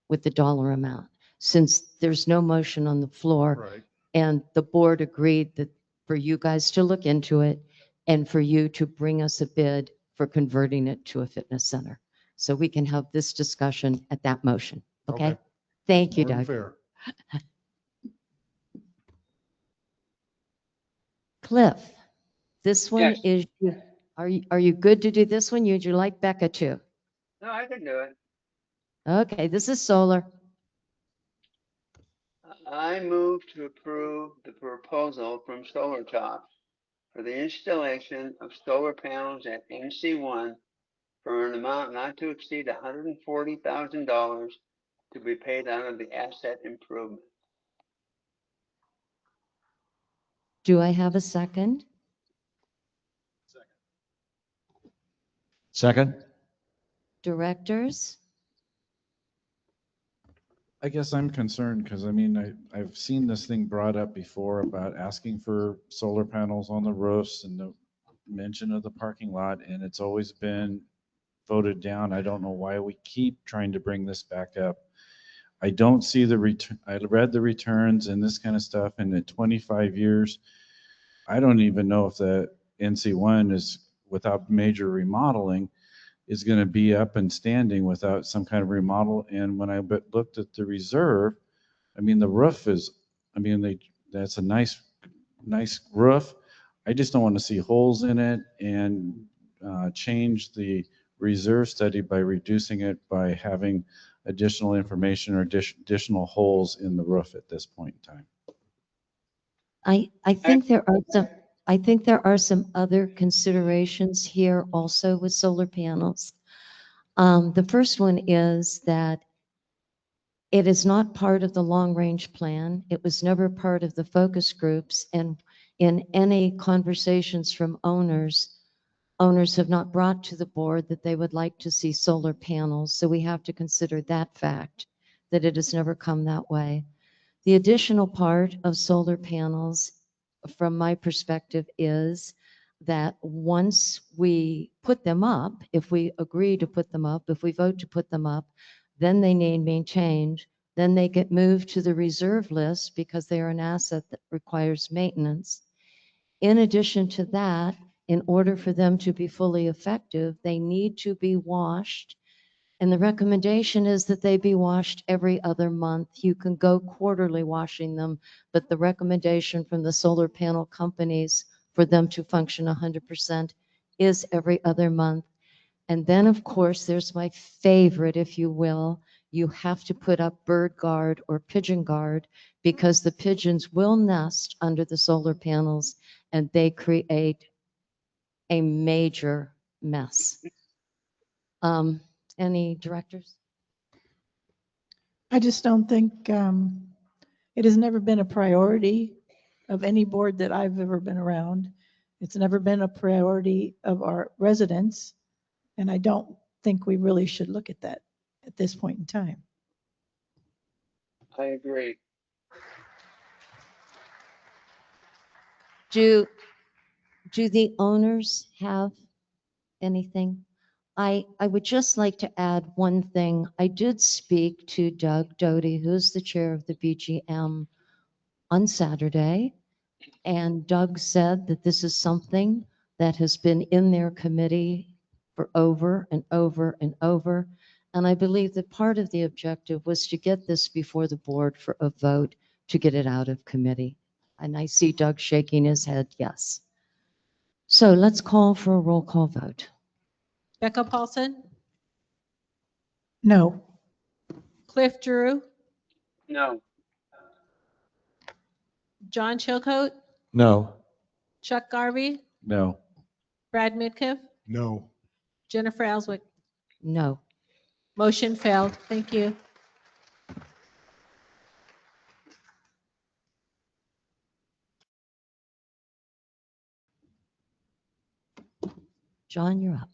with the dollar amount. Since there's no motion on the floor and the board agreed that for you guys to look into it and for you to bring us a bid for converting it to a fitness center. So we can have this discussion at that motion. Okay? Thank you, Doug. Fair. Cliff, this one Yes. is, are you good to do this one? Would you like Becca too? No, I can do it. Okay, this is solar. I move to approve the proposal from Solar Top for the installation of solar panels at NC1 for an amount not to exceed $140,000 to be paid out of the asset improvement. Do I have a second? Second? Directors? I guess I'm concerned because I mean, I've seen this thing brought up before about asking for solar panels on the roofs and the mention of the parking lot, and it's always been voted down. I don't know why we keep trying to bring this back up. I don't see the return. I read the returns and this kind of stuff, and in 25 years, I don't even know if the NC1 is, without major remodeling, is going to be up and standing without some kind of remodel. And when I looked at the reserve, I mean, the roof is, I mean, that's a nice roof. I just don't want to see holes in it and change the reserve study by reducing it by having additional information or additional holes in the roof at this point in time. I think there are some other considerations here also with solar panels. The first one is that it is not part of the long-range plan. It was never part of the focus groups, and in any conversations from owners have not brought to the board that they would like to see solar panels. So we have to consider that fact, that it has never come that way. The additional part of solar panels, from my perspective, is that once we put them up, if we agree to put them up, if we vote to put them up, then they need maintained, then they get moved to the reserve list because they are an asset that requires maintenance. In addition to that, in order for them to be fully effective, they need to be washed. And the recommendation is that they be washed every other month. You can go quarterly washing them, but the recommendation from the solar panel companies for them to function 100% is every other month. And then, of course, there's my favorite, if you will. You have to put up bird guard or pigeon guard because the pigeons will nest under the solar panels and they create a major mess. Any directors? I just don't think, it has never been a priority of any board that I've ever been around. It's never been a priority of our residents. And I don't think we really should look at that at this point in time. I agree. Do the owners have anything? I would just like to add one thing. I did speak to Doug Doty, who's the chair of the BGM, on Saturday. And Doug said that this is something that has been in their committee for over and over and over. And I believe that part of the objective was to get this before the board for a vote to get it out of committee. And I see Doug shaking his head, yes. So let's call for a roll call vote. Becca Paulson, No. Cliff Drew, No. John Chilcote, No. Chuck Garvey, No. Brad Midkiff, No. Jennifer Ellswick. No. Motion failed. Thank you. John, you're up.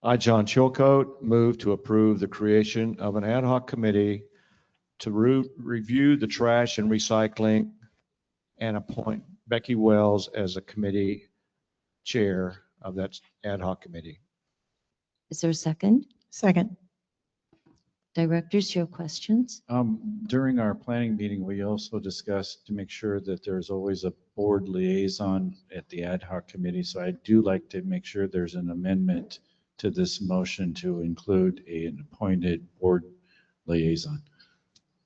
I, John Chilcote, move to approve the creation of an ad hoc committee to review the trash and recycling and appoint Becky Wells as a committee chair of that ad hoc committee. Is there a second? Second. Directors, you have questions? During our planning meeting, we also discussed to make sure that there's always a board liaison at the ad hoc committee. So I do like to make sure there's an amendment to this motion to include an appointed board liaison.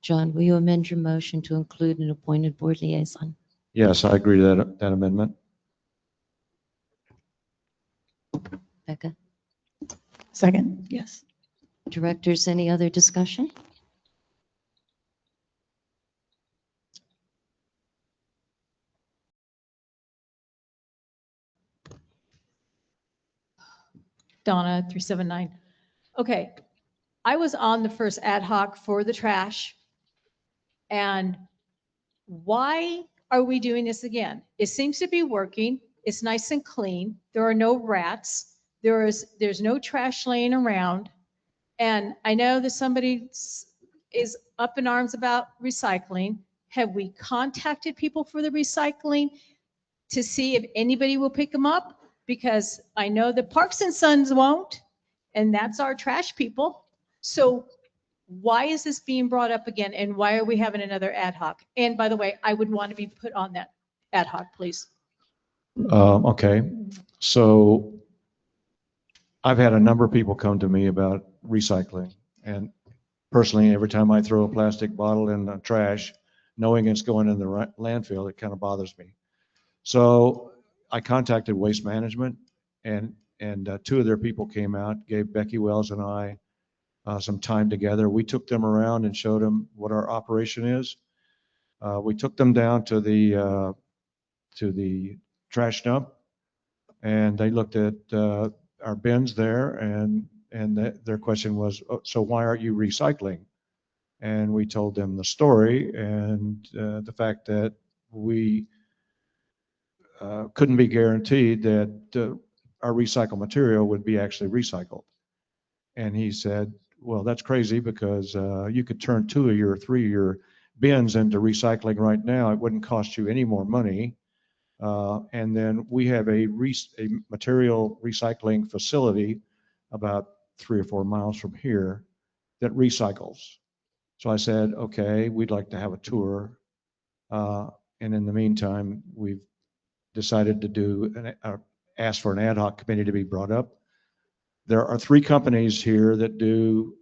John, will you amend your motion to include an appointed board liaison? Yes, I agree to that amendment. Becca? Second, yes. Directors, any other discussion? Donna, 379. Okay, I was on the first ad hoc for the trash. And why are we doing this again? It seems to be working. It's nice and clean. There are no rats. There's no trash laying around. And I know that somebody is up in arms about recycling. Have we contacted people for the recycling to see if anybody will pick them up? Because I know the Parks and Sons won't, and that's our trash people. So why is this being brought up again, and why are we having another ad hoc? And by the way, I would want to be put on that ad hoc, please. Okay, so I've had a number of people come to me about recycling, and personally, every time I throw a plastic bottle in the trash, knowing it's going in the landfill, it kind of bothers me. So I contacted Waste Management, and two of their people came out, gave Becky Wells and I some time together. We took them around and showed them what our operation is. We took them down to the trash dump, and they looked at our bins there, and their question was, "Oh, so why aren't you recycling?" And we told them the story and the fact that we couldn't be guaranteed that our recycled material would be actually recycled. And he said, well, that's crazy, because you could turn 2 or 3 of your bins into recycling right now. It wouldn't cost you any more money. And then we have a material recycling facility about 3 or 4 miles from here that recycles. So I said, okay, we'd like to have a tour. And in the meantime, we've decided to ask for an ad hoc committee to be brought up. There are 3 companies here that do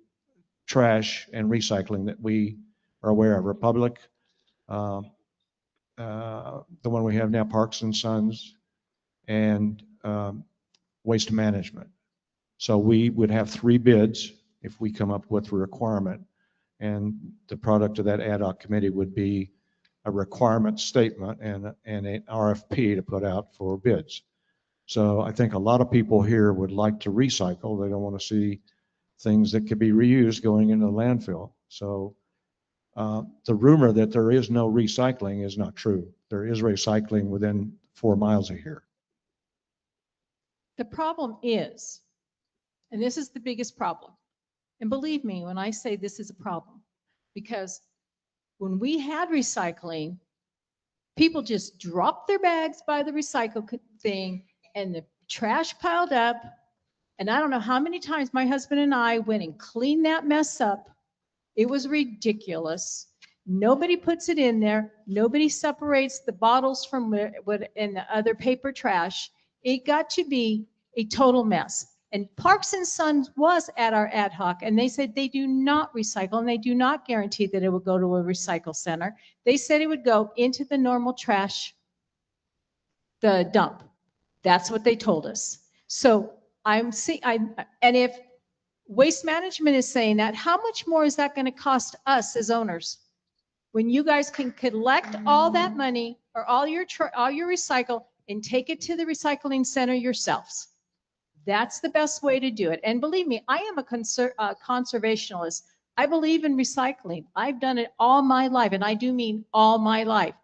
trash and recycling that we are aware of: Republic, the one we have now, Parks and Sons, and Waste Management. So we would have 3 bids if we come up with a requirement, and the product of that ad hoc committee would be a requirement statement and an RFP to put out for bids. So I think a lot of people here would like to recycle. They don't want to see things that could be reused going into the landfill. So the rumor that there is no recycling is not true. There is recycling within 4 miles of here. The problem is, and this is the biggest problem, and believe me when I say this is a problem, because when we had recycling, people just dropped their bags by the recycle thing and the trash piled up. And I don't know how many times my husband and I went and cleaned that mess up. It was ridiculous. Nobody puts it in there. Nobody separates the bottles from what and the other paper trash. It got to be a total mess. And Parks and Sons was at our ad hoc, and they said they do not recycle, and they do not guarantee that it will go to a recycle center. They said it would go into the normal trash, the dump. That's what they told us. So and if Waste Management is saying that, how much more is that going to cost us as owners? When you guys can collect all that money or all your recycle and take it to the recycling center yourselves. That's the best way to do it. And believe me, I am a conservationist. I believe in recycling. I've done it all my life, and I do mean all my life.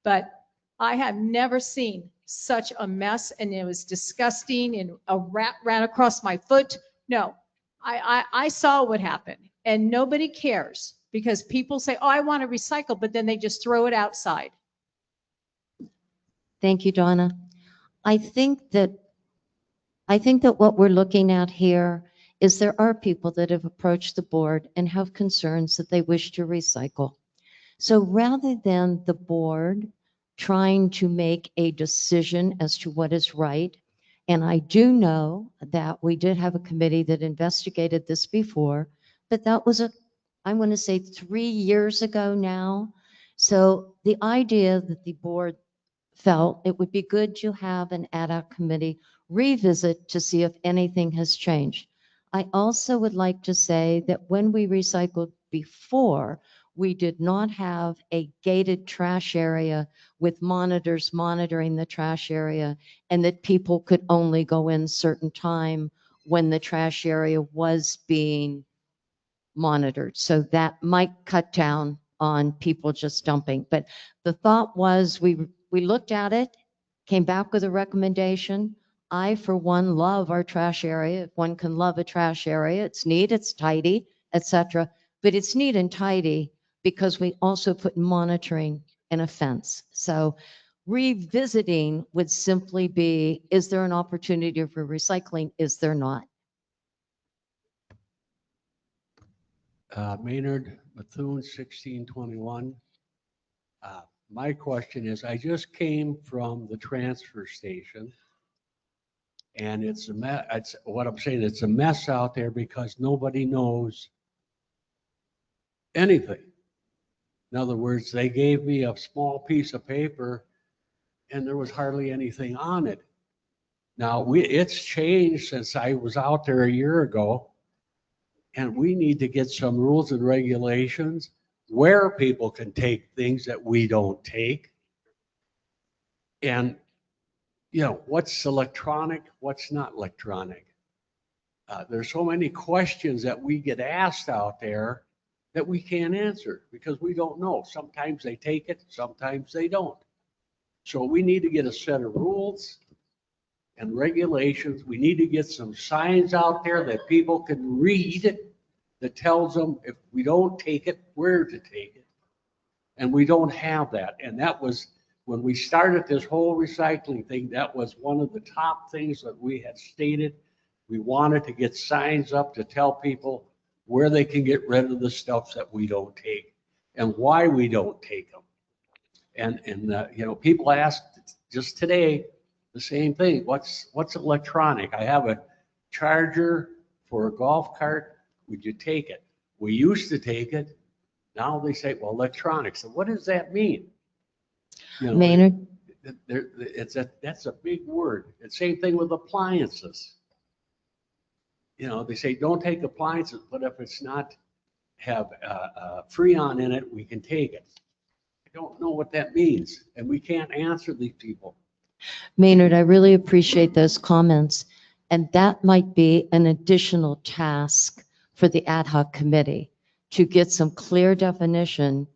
But I have never seen such a mess, and it was disgusting, and a rat ran across my foot. No, I saw what happened, and nobody cares because people say, oh, I want to recycle, but then they just throw it outside. Thank you, Donna. I think that what we're looking at here is there are people that have approached the board and have concerns that they wish to recycle. So rather than the board trying to make a decision as to what is right, and I do know that we did have a committee that investigated this before, but that was I want to say 3 years ago now. So the idea that the board felt it would be good to have an ad hoc committee revisit to see if anything has changed. I also would like to say that when we recycled before, we did not have a gated trash area with monitors monitoring the trash area, and that people could only go in certain time when the trash area was being monitored. So that might cut down on people just dumping. But the thought was we looked at it, came back with a recommendation. I, for one, love our trash area. If one can love a trash area, it's neat, it's tidy, etc. But it's neat and tidy because we also put monitoring and a fence. So revisiting would simply be, is there an opportunity for recycling? Is there not? Maynard Bethune, 1621. My question is, I just came from the transfer station, and it's a mess. It's what I'm saying. It's a mess out there because nobody knows anything. In other words, they gave me a small piece of paper, and there was hardly anything on it. Now it's changed since I was out there a year ago, and we need to get some rules and regulations where people can take things that we don't take. And, you know, what's electronic, what's not electronic. There's so many questions that we get asked out there that we can't answer because we don't know. Sometimes they take it, sometimes they don't. So we need to get a set of rules and regulations. We need to get some signs out there that people can read that tells them if we don't take it, where to take it. And we don't have that. And that was, when we started this whole recycling thing, that was one of the top things that we had stated. We wanted to get signs up to tell people where they can get rid of the stuff that we don't take and why we don't take them. And you know, people asked just today the same thing. What's electronic? I have a charger for a golf cart. Would you take it? We used to take it. Now they say, well, electronics. So what does that mean? You know, Maynard? That's a big word. And same thing with appliances. You know, they say don't take appliances, but if it's not have Freon in it, we can take it. I don't know what that means, and we can't answer these people. Maynard, I really appreciate those comments. And that might be an additional task for the ad hoc committee to get some clear definition,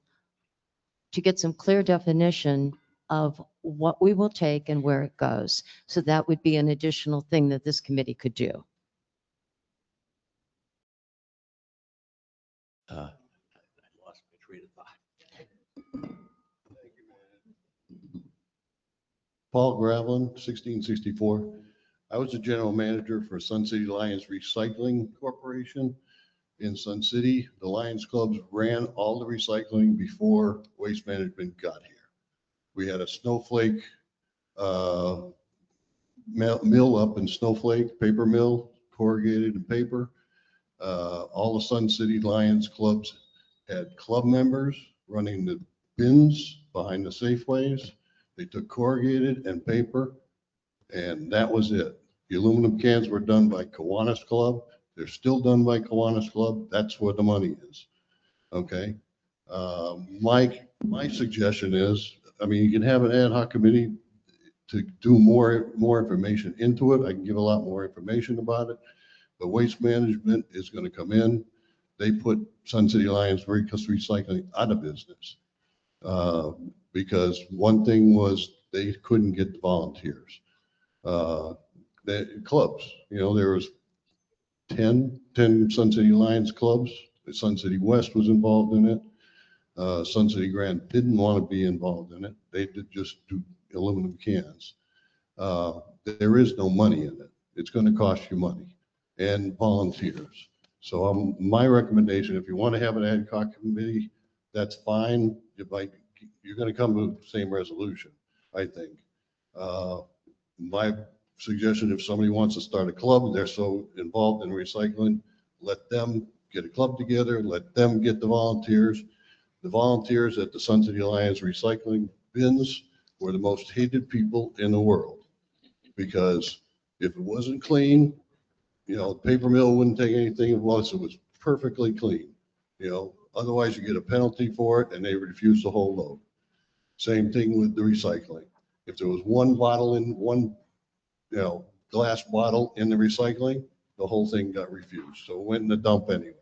of what we will take and where it goes. So that would be an additional thing that this committee could do. I lost my train of thought. Paul Gravelin, 1664. I was the general manager for Sun City Lions Recycling Corporation in Sun City. The Lions clubs ran all the recycling before Waste Management got here. We had a Snowflake mill up in Snowflake, paper mill, corrugated and paper. All the Sun City Lions clubs had club members running the bins behind the Safeways. They took corrugated and paper, and that was it. The aluminum cans were done by Kiwanis Club. They're still done by Kiwanis Club. That's where the money is. Okay. My suggestion is, I mean, you can have an ad hoc committee to do more information into it. I can give a lot more information about it. But Waste Management is going to come in. They put Sun City Lions Recycling out of business because one thing was they couldn't get the volunteers. The clubs, you know, there was 10 Sun City Lions clubs. The Sun City West was involved in it. Sun City Grand didn't want to be involved in it. They did just do aluminum cans. There is no money in it. It's going to cost you money and volunteers. So my recommendation, if you want to have an ad hoc committee, that's fine. You're going to come to the same resolution, I think. My suggestion, if somebody wants to start a club, they're so involved in recycling, let them get a club together, let them get the volunteers. The volunteers at the Sun City Lions recycling bins were the most hated people in the world because if it wasn't clean, You know, paper mill wouldn't take anything unless it was perfectly clean, you know, otherwise you get a penalty for it and they refuse the whole load. Same thing with the recycling. If there was one bottle in one, you know, glass bottle in the recycling, the whole thing got refused. So it went in the dump anyways.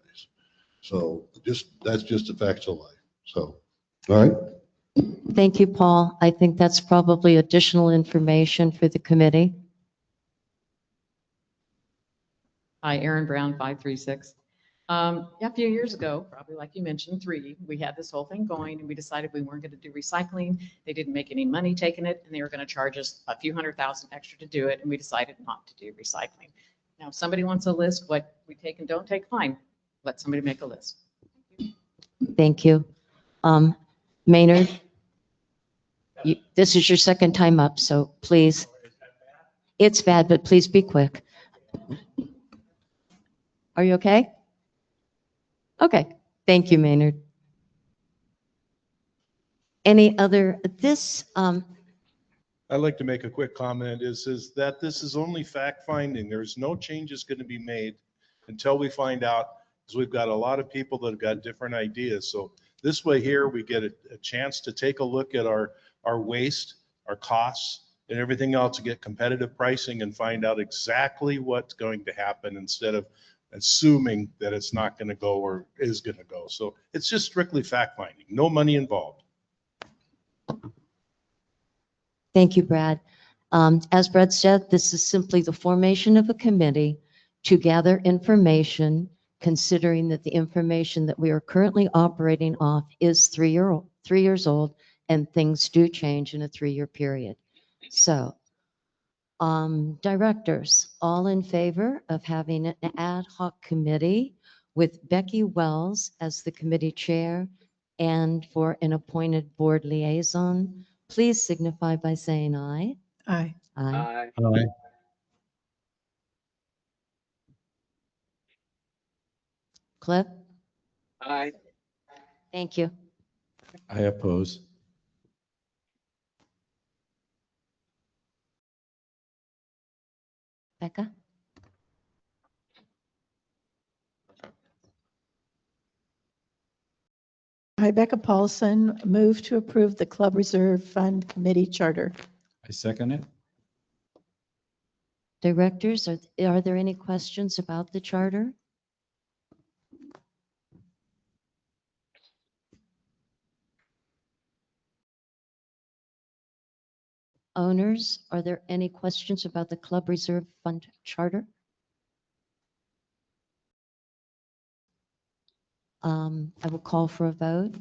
So that's just the facts of life. So, all right. Thank you, Paul. I think that's probably additional information for the committee. Hi, Aaron Brown, 536. Yeah, a few years ago, probably like you mentioned, 3, we had this whole thing going and we decided we weren't going to do recycling. They didn't make any money taking it and they were going to charge us a few $100,000 extra to do it. And we decided not to do recycling. Now, if somebody wants a list, what we take and don't take, fine. Let somebody make a list. Thank you. Maynard, this is your second time up, so please. It's bad, but please be quick. Are you okay? Okay. Thank you, Maynard. Any other, I'd like to make a quick comment is that this is only fact finding. There's no changes going to be made until we find out, because we've got a lot of people that have got different ideas. So this way here, we get a chance to take a look at our waste, our costs, and everything else to get competitive pricing and find out exactly what's going to happen instead of assuming that it's not going to go or is going to go. So it's just strictly fact finding, no money involved. Thank you, Brad. As Brad said, this is simply the formation of a committee to gather information, considering that the information that we are currently operating off is 3 years old, and things do change in a 3-year period. So, directors, all in favor of having an ad hoc committee with Becky Wells as the committee chair and for an appointed board liaison, please signify by saying aye. Aye. Aye. Aye. Cliff? Aye. Thank you. I oppose. Becca? I, Becca Paulson, move to approve the Club Reserve Fund Committee Charter. I second it. Directors, are there any questions about the charter? Owners, are there any questions about the Club Reserve Fund charter? I will call for a vote.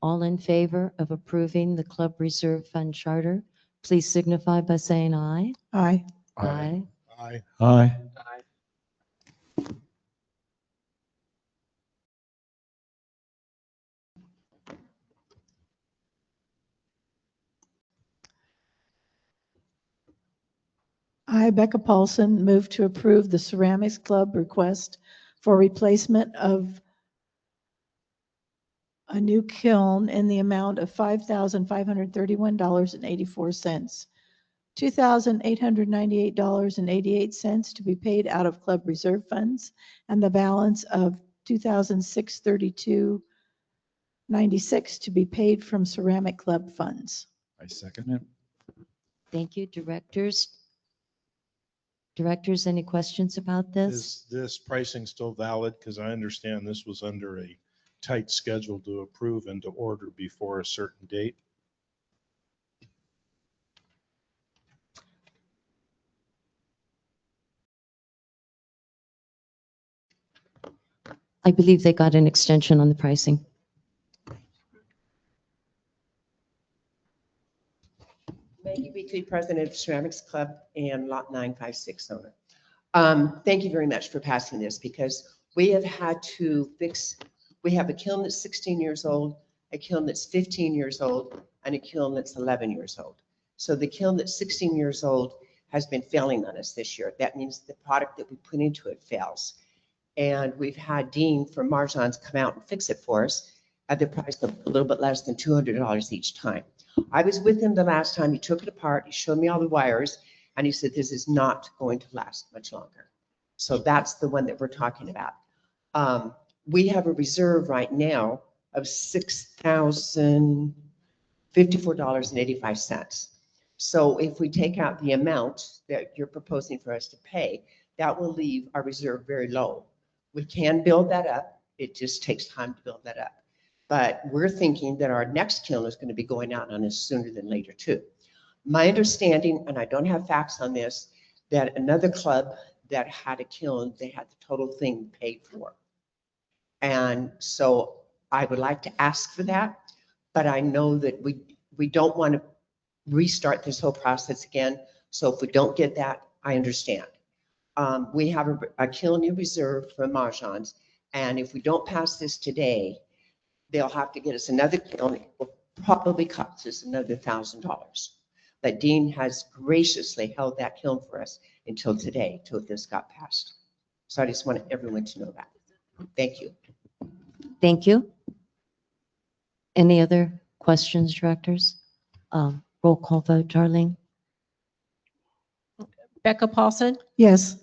All in favor of approving the Club Reserve Fund charter, please signify by saying aye. Aye. Aye. Aye. Aye. I, Becca Paulson, move to approve the Ceramics Club request for replacement of a new kiln in the amount of $5,531.84, $2,898.88 to be paid out of Club Reserve funds, and the balance of $2,632.96 to be paid from Ceramic Club funds. I second it. Thank you, directors. Directors, any questions about this? Is this pricing still valid? Because I understand this was under a tight schedule to approve and to order before a certain date. I believe they got an extension on the pricing. Maggie Weekly, president of Ceramics Club and Lot 956 owner. Thank you very much for passing this, because we have had to fix, we have a kiln that's 16 years old, a kiln that's 15 years old, and a kiln that's 11 years old. So the kiln that's 16 years old has been failing on us this year. That means the product that we put into it fails. And we've had Dean from Marjan's come out and fix it for us at the price of a little bit less than $200 each time. I was with him the last time. He took it apart. He showed me all the wires, and he said, this is not going to last much longer. So that's the one that we're talking about. We have a reserve right now of $6,054.85. So if we take out the amount that you're proposing for us to pay, that will leave our reserve very low. We can build that up. It just takes time to build that up. But we're thinking that our next kiln is going to be going out on us sooner than later too. My understanding, and I don't have facts on this, that another club that had a kiln, they had the total thing paid for. And so I would like to ask for that, but I know that we don't want to restart this whole process again. So if we don't get that, I understand. We have a kiln in reserve for Mahjong's, and if we don't pass this today, they'll have to get us another kiln. It will probably cost us another $1,000. But Dean has graciously held that kiln for us until today, till this got passed. So I just want everyone to know that. Thank you. Thank you. Any other questions, directors? Roll call vote, Darlene? Becca Paulson, Yes.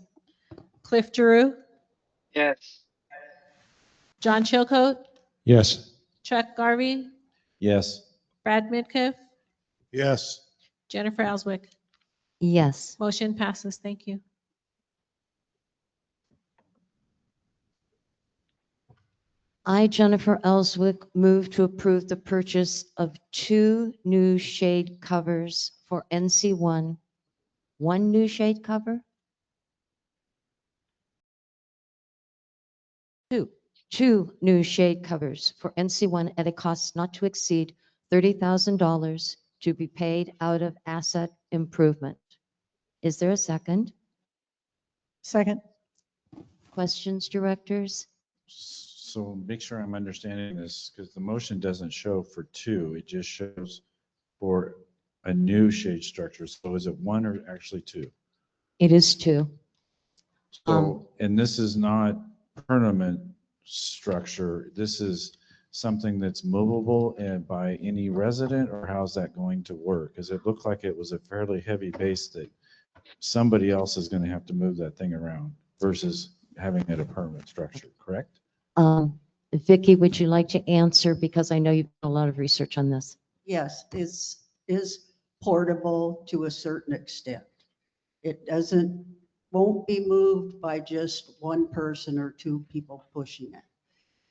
Cliff Giroux, Yes. John Chilcote, Yes. Chuck Garvey, Yes. Brad Midkiff, Yes. Jennifer Elswick. Yes. Motion passes. Thank you. I, Jennifer Elswick, move to approve the purchase of 2 new shade covers for NC1. 1 new shade cover? 2 new shade covers for NC1 at a cost not to exceed $30,000 to be paid out of asset improvement. Is there a second? Second. Questions, directors? So make sure I'm understanding this, because the motion doesn't show for 2, it just shows for a new shade structure. So is it 1 or actually 2? It is 2. So, and this is not permanent structure, this is something that's movable and by any resident, or how's that going to work? Because it looked like it was a fairly heavy base that somebody else is going to have to move that thing around versus having it a permanent structure, correct? Vicki, would you like to answer? Because I know you've done a lot of research on this. Yes, is portable to a certain extent. It won't be moved by just one person or 2 people pushing it.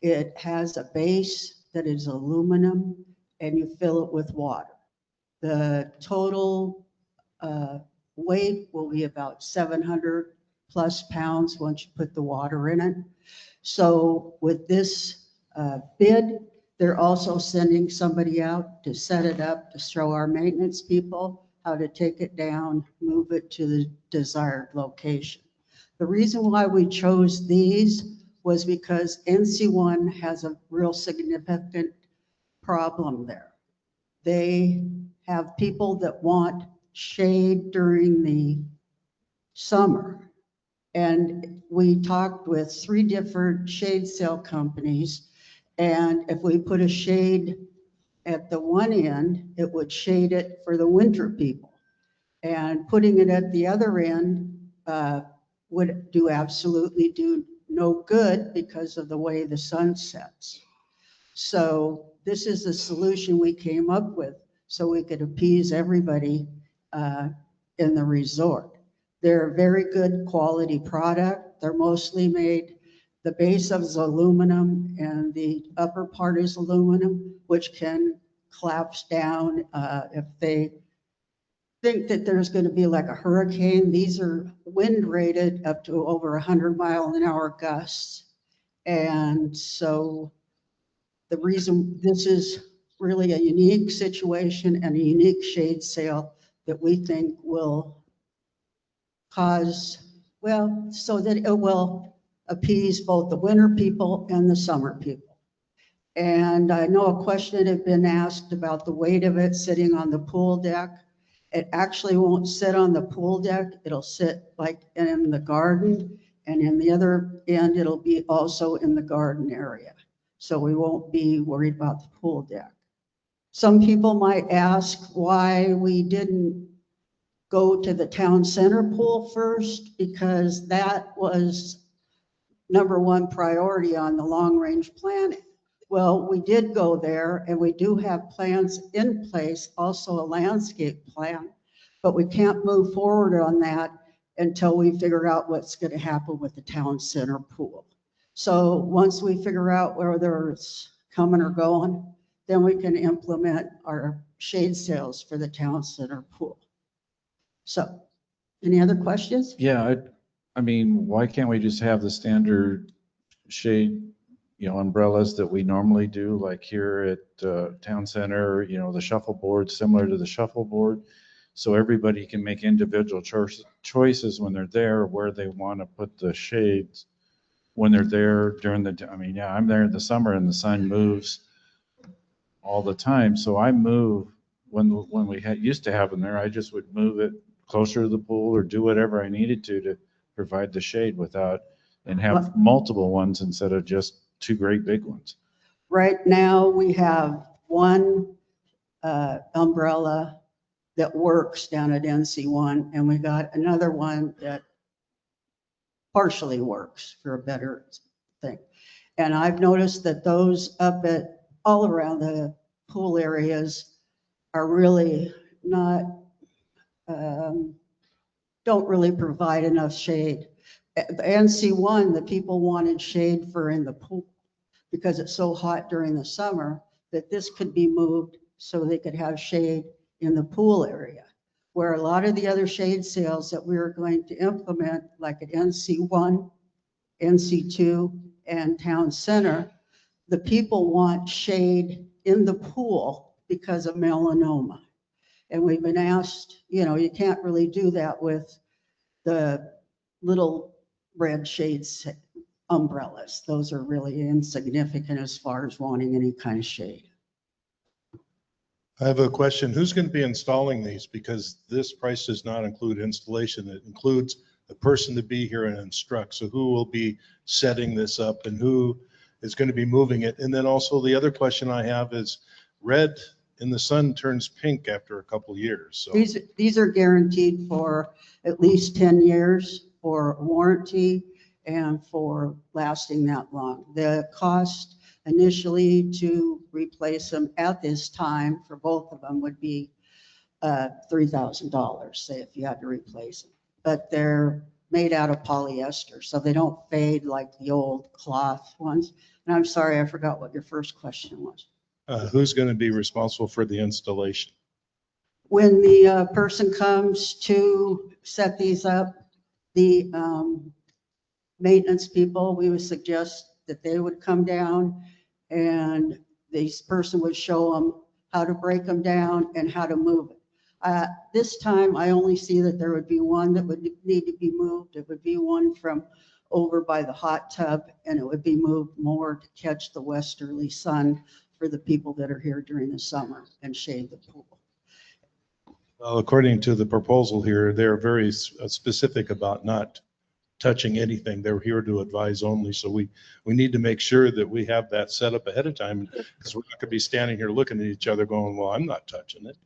It has a base that is aluminum and you fill it with water. The total weight will be about 700 plus pounds once you put the water in it. So with this bid, they're also sending somebody out to set it up, to show our maintenance people how to take it down, move it to the desired location. The reason why we chose these was because NC1 has a real significant problem there. They have people that want shade during the summer. And we talked with 3 different shade sail companies. And if we put a shade at the one end, it would shade it for the winter people. And putting it at the other end would absolutely do no good because of the way the sun sets. So this is the solution we came up with so we could appease everybody in the resort. They're a very good quality product. They're mostly made, the base of is aluminum and the upper part is aluminum, which can collapse down if they think that there's going to be like a hurricane. These are wind rated up to over 100-mile-an-hour gusts. And so the reason this is really a unique situation and a unique shade sail that we think will cause, well, so that it will appease both the winter people and the summer people. And I know a question had been asked about the weight of it sitting on the pool deck. It actually won't sit on the pool deck. It'll sit like in the garden, and in the other end, it'll be also in the garden area. So we won't be worried about the pool deck. Some people might ask why we didn't go to the town center pool first because that was number one priority on the long-range planning. Well, we did go there and we do have plans in place, also a landscape plan, but we can't move forward on that until we figure out what's going to happen with the town center pool. So once we figure out whether it's coming or going, then we can implement our shade sales for the town center pool. So, any other questions? Yeah, I mean, why can't we just have the standard shade, umbrellas that we normally do, like here at Town Center, the shuffleboard, similar to the shuffleboard? So everybody can make individual choices when they're there, where they want to put the shades when they're there during the, I'm there in the summer and the sun moves all the time. So I move, when we used to have them there, I just would move it closer to the pool or do whatever I needed to provide the shade and have multiple ones instead of just two great big ones. Right now, we have one umbrella that works down at NC1, and we got another one that partially works for a better thing. And I've noticed that those up at all around the pool areas are really not, don't really provide enough shade. At the NC1, the people wanted shade for in the pool because it's so hot during the summer that this could be moved so they could have shade in the pool area. Where a lot of the other shade sales that we were going to implement, like at NC1, NC2, and Town Center, the people want shade in the pool because of melanoma. And we've been asked, you can't really do that with the little red shades umbrellas. Those are really insignificant as far as wanting any kind of shade. I have a question. Who's going to be installing these? Because this price does not include installation. It includes the person to be here and instruct. So who will be setting this up and who is going to be moving it? And then also the other question I have is, red in the sun turns pink after a couple of years. So These are guaranteed for at least 10 years for warranty and for lasting that long. The cost initially to replace them at this time for both of them would be $3,000, say, if you had to replace them. But they're made out of polyester, so they don't fade like the old cloth ones. And I'm sorry, I forgot what your first question was. who's going to be responsible for the installation? When the person comes to set these up, the maintenance people, we would suggest that they would come down and this person would show them how to break them down and how to move it. This time, I only see that there would be one that would need to be moved. It would be one from over by the hot tub, and it would be moved more to catch the westerly sun for the people that are here during the summer and shade the pool. Well, according to the proposal here, they're very specific about not touching anything. They're here to advise only. So we need to make sure that we have that set up ahead of time, because we're not going to be standing here looking at each other going, well, I'm not touching it.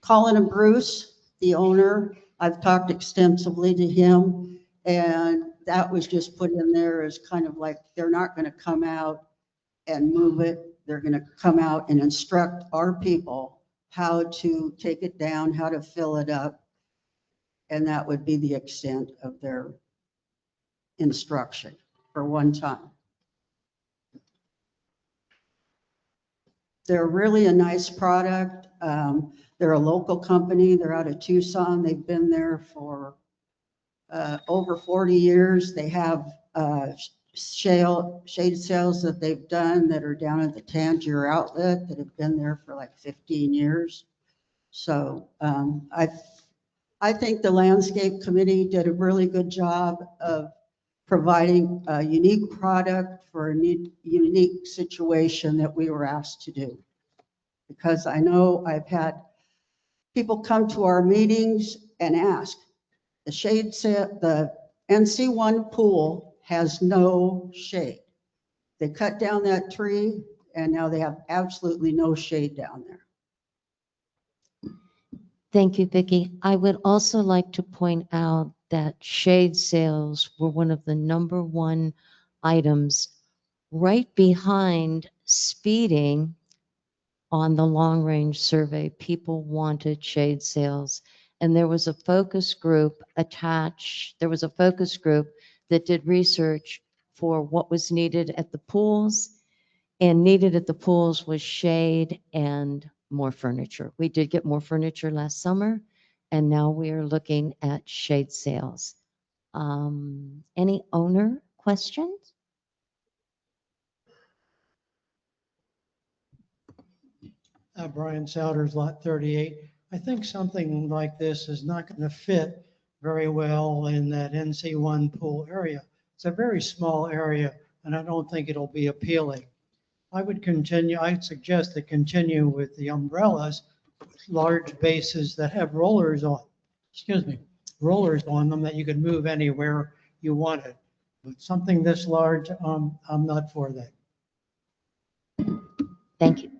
Colin and Bruce, the owner, I've talked extensively to him, and that was just put in there as kind of like, they're not going to come out and move it. They're going to come out and instruct our people how to take it down, how to fill it up. And that would be the extent of their instruction for one time. They're really a nice product. They're a local company. They're out of Tucson. They've been there for over 40 years. They have shade sales that they've done that are down at the Tangier outlet that have been there for like 15 years. So I think the landscape committee did a really good job of providing a unique product for a unique situation that we were asked to do. Because I know I've had people come to our meetings and ask, the NC1 pool has no shade. They cut down that tree and now they have absolutely no shade down there. Thank you, Vicki. I would also like to point out that shade sales were one of the #1 items right behind speeding on the long-range survey. People wanted shade sales. And there was a focus group attached, there was a focus group that did research for what was needed at the pools. And needed at the pools was shade and more furniture. We did get more furniture last summer, and now we are looking at shade sales. Any owner questions? Brian Souders, Lot 38. I think something like this is not going to fit very well in that NC1 pool area. It's a very small area, and I don't think it'll be appealing. I'd suggest to continue with the umbrellas, large bases that have rollers on them that you can move anywhere you want it. But something this large, I'm not for that. Thank you.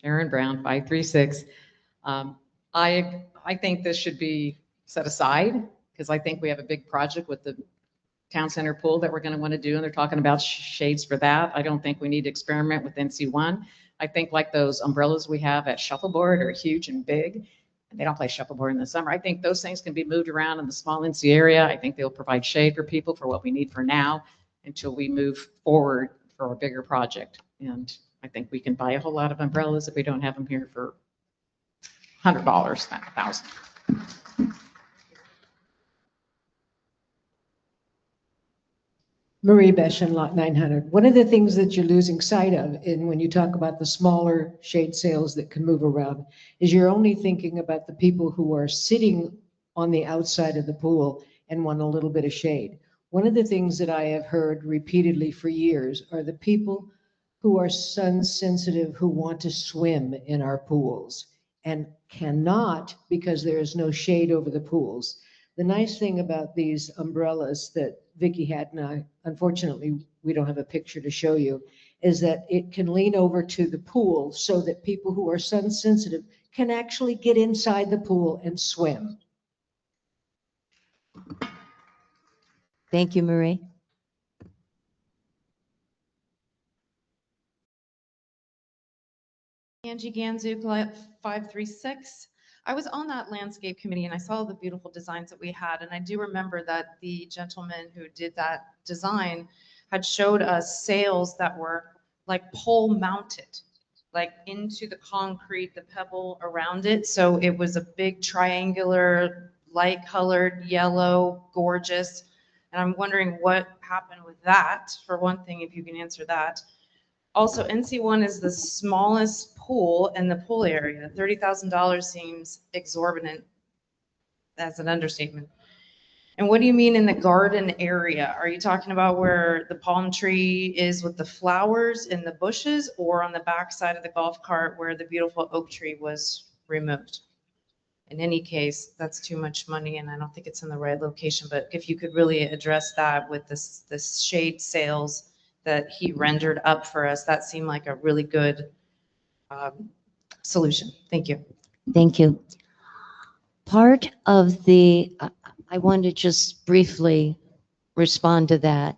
Aaron Brown, 536. I think this should be set aside because I think we have a big project with the town center pool that we're going to want to do, and they're talking about shades for that. I don't think we need to experiment with NC1. I think like those umbrellas we have at Shuffleboard are huge and big, and they don't play shuffleboard in the summer. I think those things can be moved around in the small NC area. I think they'll provide shade for people for what we need for now until we move forward for a bigger project. And I think we can buy a whole lot of umbrellas if we don't have them here for $100, not $1,000. Marie Beshan, Lot 900. One of the things that you're losing sight of when you talk about the smaller shade sails that can move around is you're only thinking about the people who are sitting on the outside of the pool and want a little bit of shade. One of the things that I have heard repeatedly for years are the people who are sun sensitive, who want to swim in our pools and cannot because there is no shade over the pools. The nice thing about these umbrellas that Vicki had, and unfortunately we don't have a picture to show you, is that it can lean over to the pool so that people who are sun sensitive can actually get inside the pool and swim. Thank you, Marie. Angie Ganzuk, 536. I was on that landscape committee and I saw the beautiful designs that we had. And I do remember that the gentleman who did that design had showed us sails that were like pole mounted, like into the concrete, the pebble around it. So it was a big triangular, light colored, yellow, gorgeous. And I'm wondering what happened with that, for one thing, if you can answer that. Also, NC1 is the smallest pool in the pool area. $30,000 seems exorbitant. That's an understatement. And what do you mean in the garden area? Are you talking about where the palm tree is with the flowers in the bushes, or on the back side of the golf cart where the beautiful oak tree was removed? In any case, that's too much money and I don't think it's in the right location. But if you could really address that with this shade sales that he rendered up for us, that seemed like a really good solution. Thank you. Thank you. Part of the, I want to just briefly respond to that.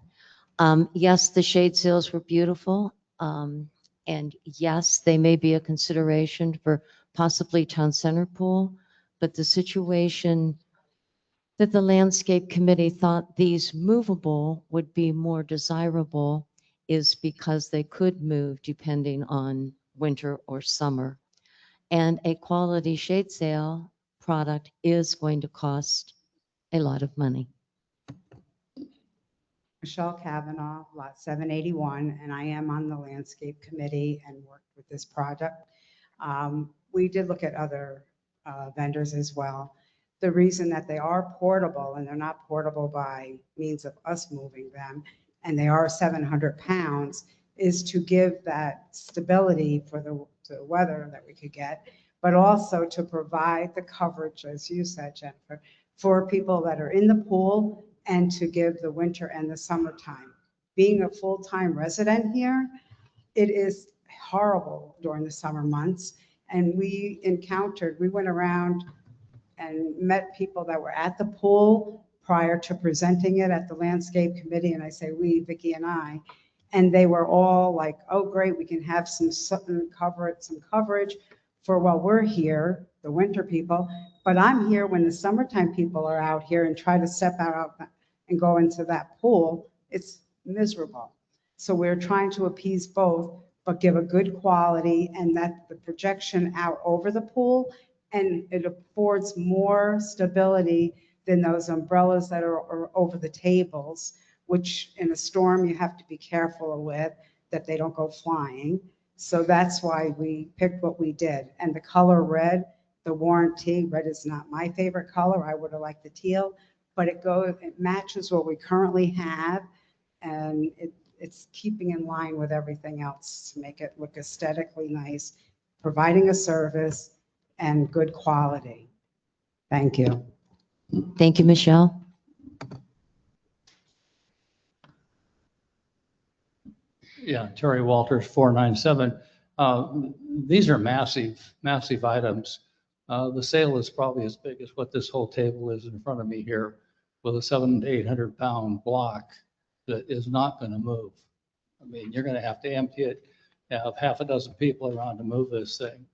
Yes, the shade sails were beautiful. And yes, they may be a consideration for possibly town center pool, but the situation that the landscape committee thought these movable would be more desirable is because they could move depending on winter or summer. And a quality shade sail product is going to cost a lot of money. Michelle Kavanaugh, Lot 781, and I am on the landscape committee and worked with this project. We did look at other vendors as well. The reason that they are portable, and they're not portable by means of us moving them, and they are 700 pounds, is to give that stability for the weather that we could get, but also to provide the coverage, as you said, Jennifer, for people that are in the pool and to give the winter and the summertime. Being a full-time resident here, it is horrible during the summer months. And we went around and met people that were at the pool prior to presenting it at the landscape committee. And I say we, Vicki and I, and they were all like, oh, great, we can have some coverage for while we're here, the winter people. But I'm here when the summertime people are out here and try to step out and go into that pool. It's miserable. So we're trying to appease both, but give a good quality, and that the projection out over the pool, and it affords more stability than those umbrellas that are over the tables, which in a storm you have to be careful with, that they don't go flying. So that's why we picked what we did. And the color red, the warranty, red is not my favorite color. I would have liked the teal, but it matches what we currently have, and it's keeping in line with everything else to make it look aesthetically nice, providing a service and good quality. Thank you. Thank you, Michelle. Yeah, Terry Walters, 497. These are massive, massive items. The sale is probably as big as what this whole table is in front of me here, with a 700 to 800 pound block that is not going to move. I mean, you're going to have to empty it, have half a dozen people around to move this thing.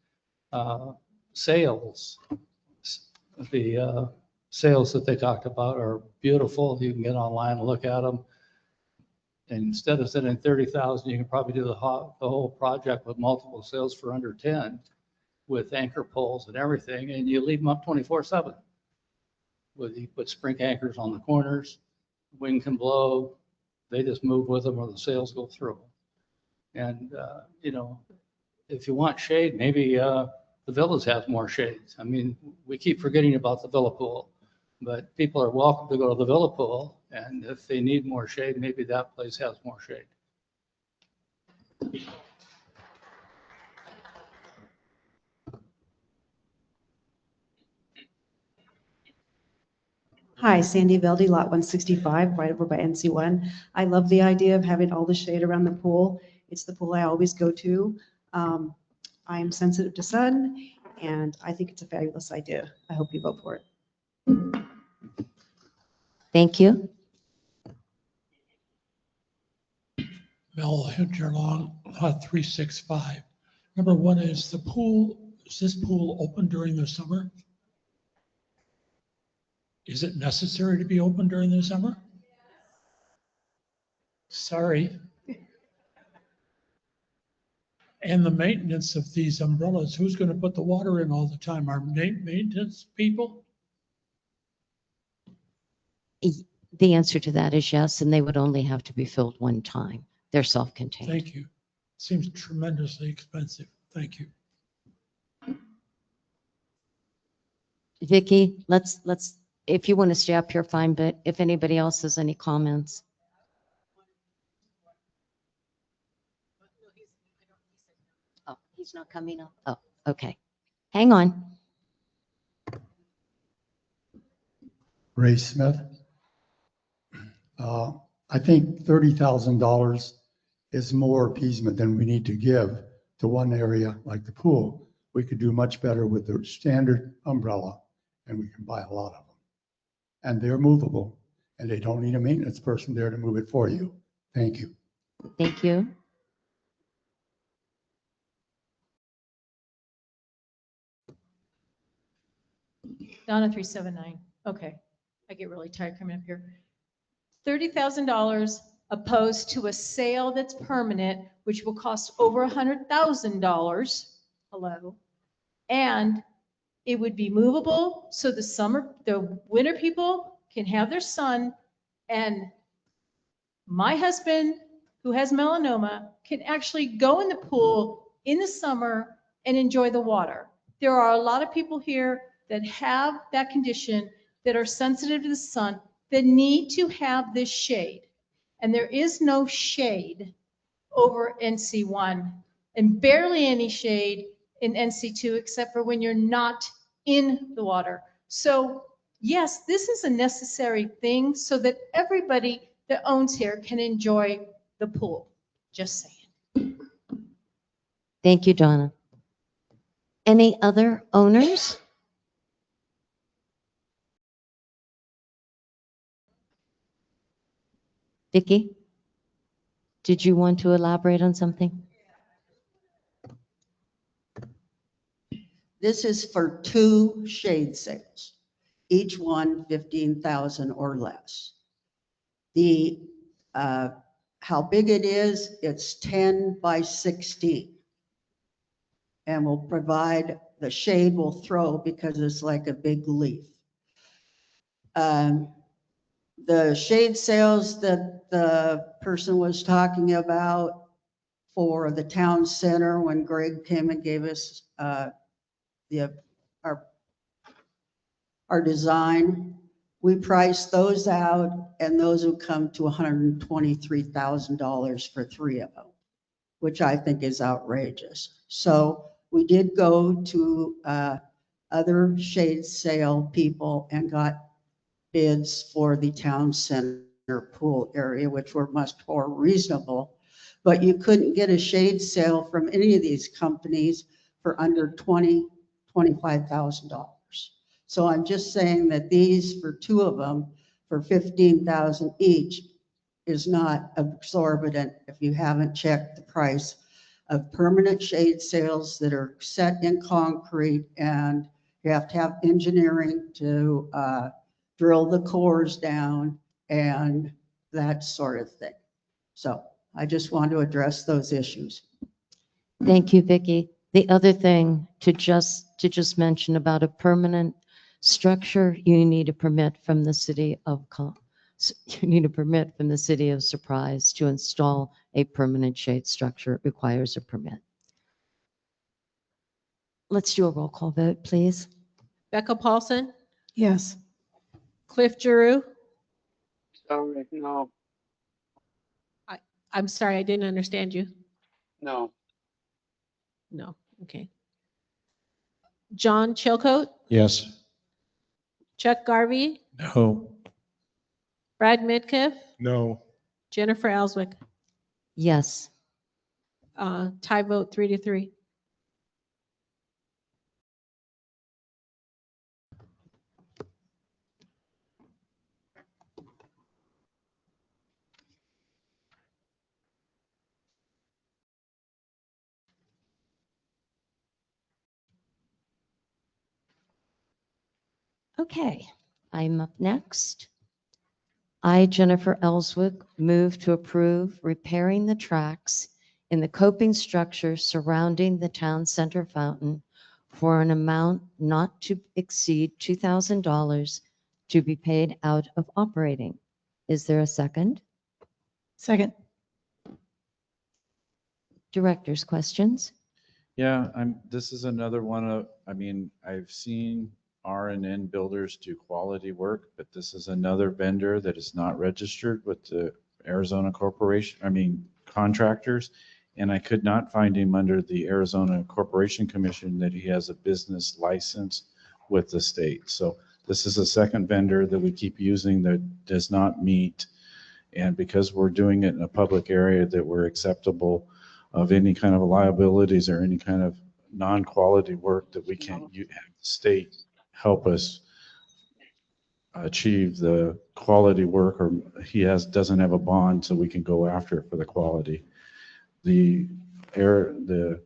Sales, the sales that they talked about are beautiful. You can get online and look at them. And instead of sending 30,000, you can probably do the whole project with multiple sales for under 10, with anchor poles and everything, and you leave them up 24/7. You put spring anchors on the corners, wind can blow, they just move with them, or the sails go through. And if you want shade, maybe the villas have more shades. I mean, we keep forgetting about the villa pool, but people are welcome to go to the villa pool. And if they need more shade, maybe that place has more shade. Hi, Sandy Veldy, Lot 165, right over by NC1. I love the idea of having all the shade around the pool. It's the pool I always go to. I am sensitive to sun, and I think it's a fabulous idea. I hope you vote for it. Thank you. Mel Hinterlong, lot 365. Number one, is this pool open during the summer? Is it necessary to be open during the summer? Sorry. And the maintenance of these umbrellas, who's going to put the water in all the time? Our maintenance people? The answer to that is yes, and they would only have to be filled one time. They're self-contained. Thank you. Seems tremendously expensive. Thank you. Vicki, let's, if you want to stay up here, fine, but if anybody else has any comments. Oh, he's not coming up. Oh, okay. Hang on. Ray Smith. I think $30,000 is more appeasement than we need to give to one area like the pool. We could do much better with the standard umbrella, and we can buy a lot of them. And they're movable, and they don't need a maintenance person there to move it for you. Thank you. Thank you. Donna 379. Okay. I get really tired coming up here. $30,000 opposed to a sale that's permanent, which will cost over $100,000. Hello. And it would be movable, so the winter people can have their sun, and my husband, who has melanoma, can actually go in the pool in the summer and enjoy the water. There are a lot of people here that have that condition, that are sensitive to the sun, that need to have this shade. And there is no shade over NC1, and barely any shade in NC2, except for when you're not in the water. So yes, this is a necessary thing so that everybody that owns here can enjoy the pool. Just saying. Thank you, Donna. Any other owners? Vicki, did you want to elaborate on something? This is for 2 shade sails, each one 15,000 or less. The, how big it is, it's 10 by 16. And will provide, the shade will throw because it's like a big leaf. The shade sails that the person was talking about for the town center, when Greg came and gave us our design, we priced those out, and those would come to $123,000 for 3 of them, which I think is outrageous. So we did go to other shade sale people and got bids for the town center pool area, which were much more reasonable. But you couldn't get a shade sale from any of these companies for under $25,000. So I'm just saying that these, for 2 of them, for $15,000 each, is not exorbitant if you haven't checked the price of permanent shade sails that are set in concrete, and you have to have engineering to drill the cores down and that sort of thing. So I just want to address those issues. Thank you, Vicki. The other thing to just mention about a permanent structure, you need a permit from the city of Surprise to install a permanent shade structure. It requires a permit. Let's do a roll call vote, please. Becca Paulson, Yes. Cliff Giroux. Sorry, no, I'm sorry, I didn't understand you. no. No, okay. John Chilcote, Yes. Chuck Garvey, No. Brad Midkiff, No. Jennifer Elswick. Yes. Tie vote 3-3. Okay, I'm up next. I, Jennifer Ellswick, move to approve repairing the tracks in the coping structure surrounding the town center fountain for an amount not to exceed $2,000 to be paid out of operating. Is there a second? Second. Director's questions? Yeah, this is another one of, I've seen R&N builders do quality work, but this is another vendor that is not registered with the Arizona contractors. And I could not find him under the Arizona Corporation Commission that he has a business license with the state. So this is a second vendor that we keep using that does not meet. And because we're doing it in a public area, that we're acceptable of any kind of liabilities or any kind of non-quality work, that we can't have the state help us achieve the quality work, or he doesn't have a bond so we can go after it for the quality. The Arizona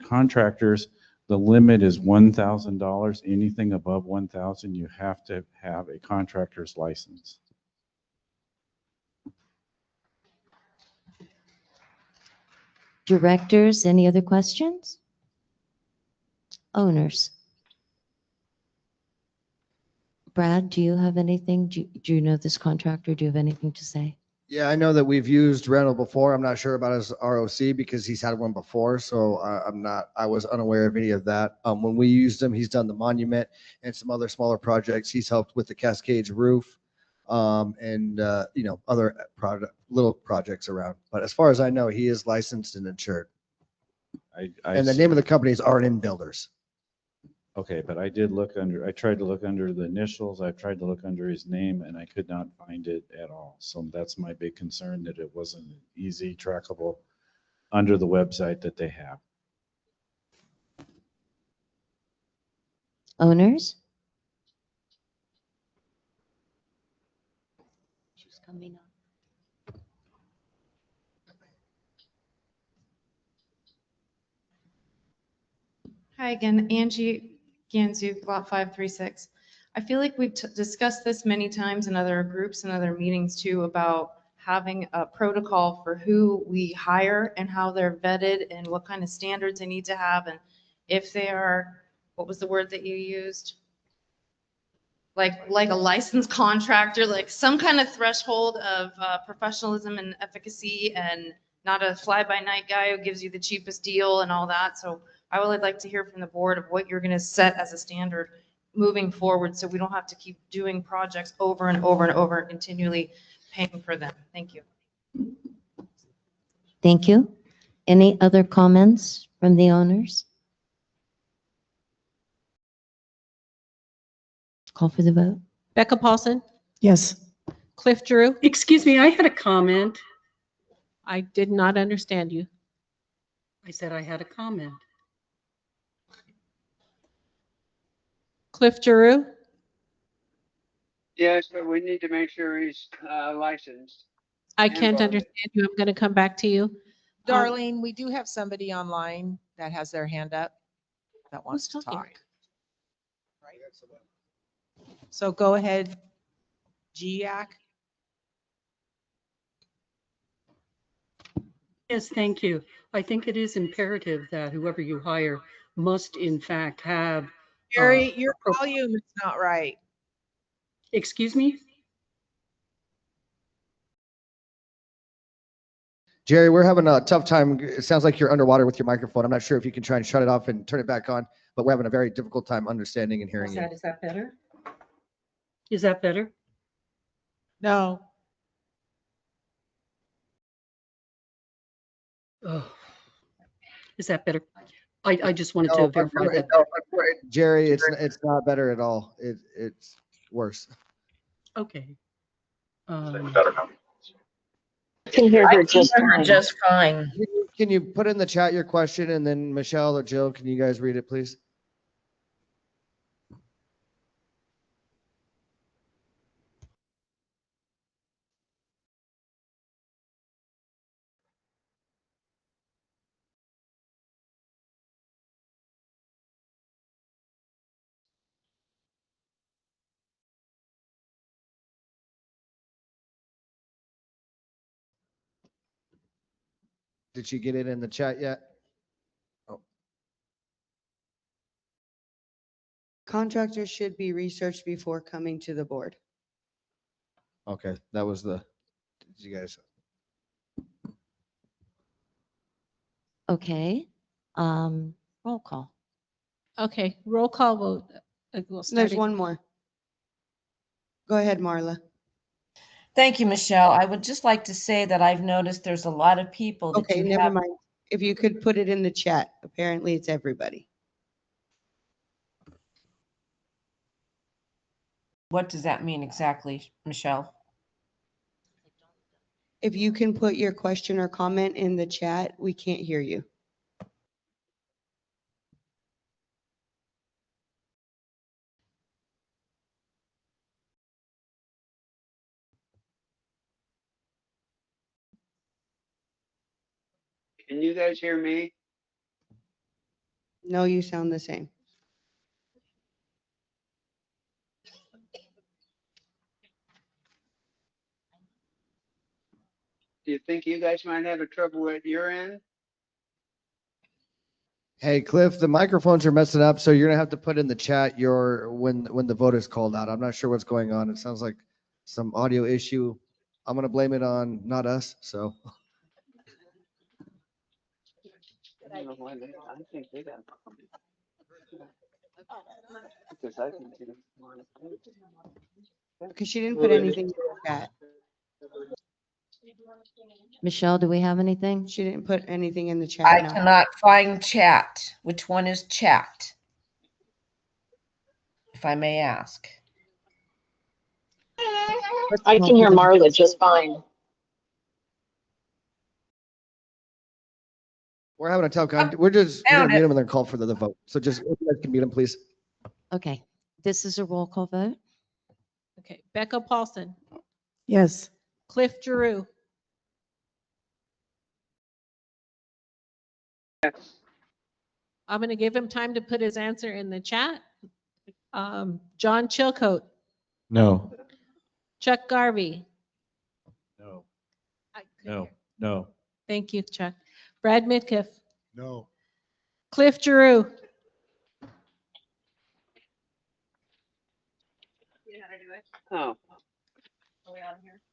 contractors, the limit is $1,000. Anything above $1,000, you have to have a contractor's license. Directors, any other questions? Owners? Brad, do you have anything? Do you know this contractor? Do you have anything to say? Yeah, I know that we've used Reynolds before. I'm not sure about his ROC because he's had one before, so I was unaware of any of that. When we used him, he's done the monument and some other smaller projects. He's helped with the Cascades roof, and other little projects around. But as far as I know, he is licensed and insured. And the name of the company is R&N Builders. Okay, but I tried to look under the initials, I tried to look under his name, and I could not find it at all. So that's my big concern, that it wasn't easy trackable under the website that they have. Owners? She's coming up. Hi again, Angie Ganzuk, Lot 536. I feel like we've discussed this many times in other groups and other meetings too, about having a protocol for who we hire and how they're vetted and what kind of standards they need to have, and if they are, what was the word that you used? Like a licensed contractor, like some kind of threshold of professionalism and efficacy, and not a fly-by-night guy who gives you the cheapest deal and all that. So I would like to hear from the board of what you're going to set as a standard moving forward, so we don't have to keep doing projects over and over and over, and continually paying for them. Thank you. Thank you. Any other comments from the owners? Call for the vote. Becca Paulson, Yes. Cliff Drew. Excuse me, I had a comment. I did not understand you. I said I had a comment. Cliff Drew. Yes, but we need to make sure he's licensed. I And can't voted. understand you. I'm going to come back to you. Darlene, we do have somebody online that has their hand up that wants to talk. So go ahead, Giac. Yes, thank you. I think it is imperative that whoever you hire must in fact have. Jerry, your volume is not right. Excuse me? Jerry, we're having a tough time. It sounds like you're underwater with your microphone. I'm not sure if you can try and shut it off and turn it back on, but we're having a very difficult time understanding and hearing you. Is that better? Is that better? No. Oh, is that better? I just wanted No, to verify that. Jerry, it's not better at all. It's worse. Okay. Can hear her just fine. Can you put in the chat your question, and then Michelle or Jill, can you guys read it, please? Did she get it in the chat yet? Oh, Contractors should be researched before coming to the board. okay. That was the, did you guys? Okay. Roll call. Okay, roll call vote. We'll start There's it. one more. Go ahead, Marla. Thank you, Michelle. I would just like to say that I've noticed there's a lot of people that Okay, you never have. mind. If you could put it in the chat, apparently it's everybody. What does that mean exactly, Michelle? If you can put your question or comment in the chat, we can't hear you. Can you guys hear me? No, you sound the same. Do you think you guys might have a trouble at your end? Hey, Cliff, the microphones are messing up, so you're gonna have to put in the chat your when the vote is called out. I'm not sure what's going on. It sounds like some audio issue. I'm gonna blame it on not us. So I don't know why I think they got. Because I think they want to. Because she didn't put anything in the chat. Michelle, do we have anything? She didn't put anything in the chat. I no. cannot find chat. Which one is chat? If I may ask. I can hear Marla just fine. We're having a town, we're gonna Found meet it. them and then call for the vote. So just, if you guys can meet them, please. Okay, this is a roll call vote. Okay, Becca Paulson, Yes. Cliff Giroux, I'm going to give him time to put his answer in the chat. John Chilcote, No. Chuck Garvey. No. I couldn't No, hear. no. Thank you, Chuck. Brad Midkiff, No. Cliff Giroux, Oh.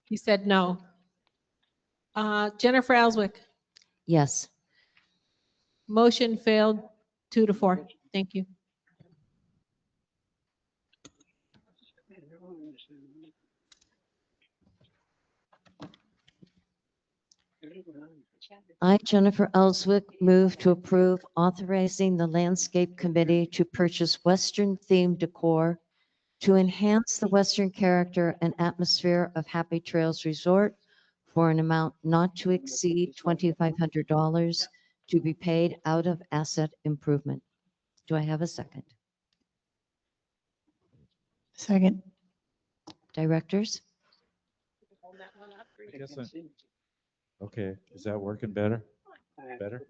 he said no. Jennifer Ellswick, Yes. motion failed 2-4. Thank you. I, Jennifer Ellswick, move to approve authorizing the Landscape Committee to purchase Western-themed decor to enhance the Western character and atmosphere of Happy Trails Resort for an amount not to exceed $2,500 to be paid out of asset improvement. Do I have a second? Second. Directors? I guess okay, is that working better? Better?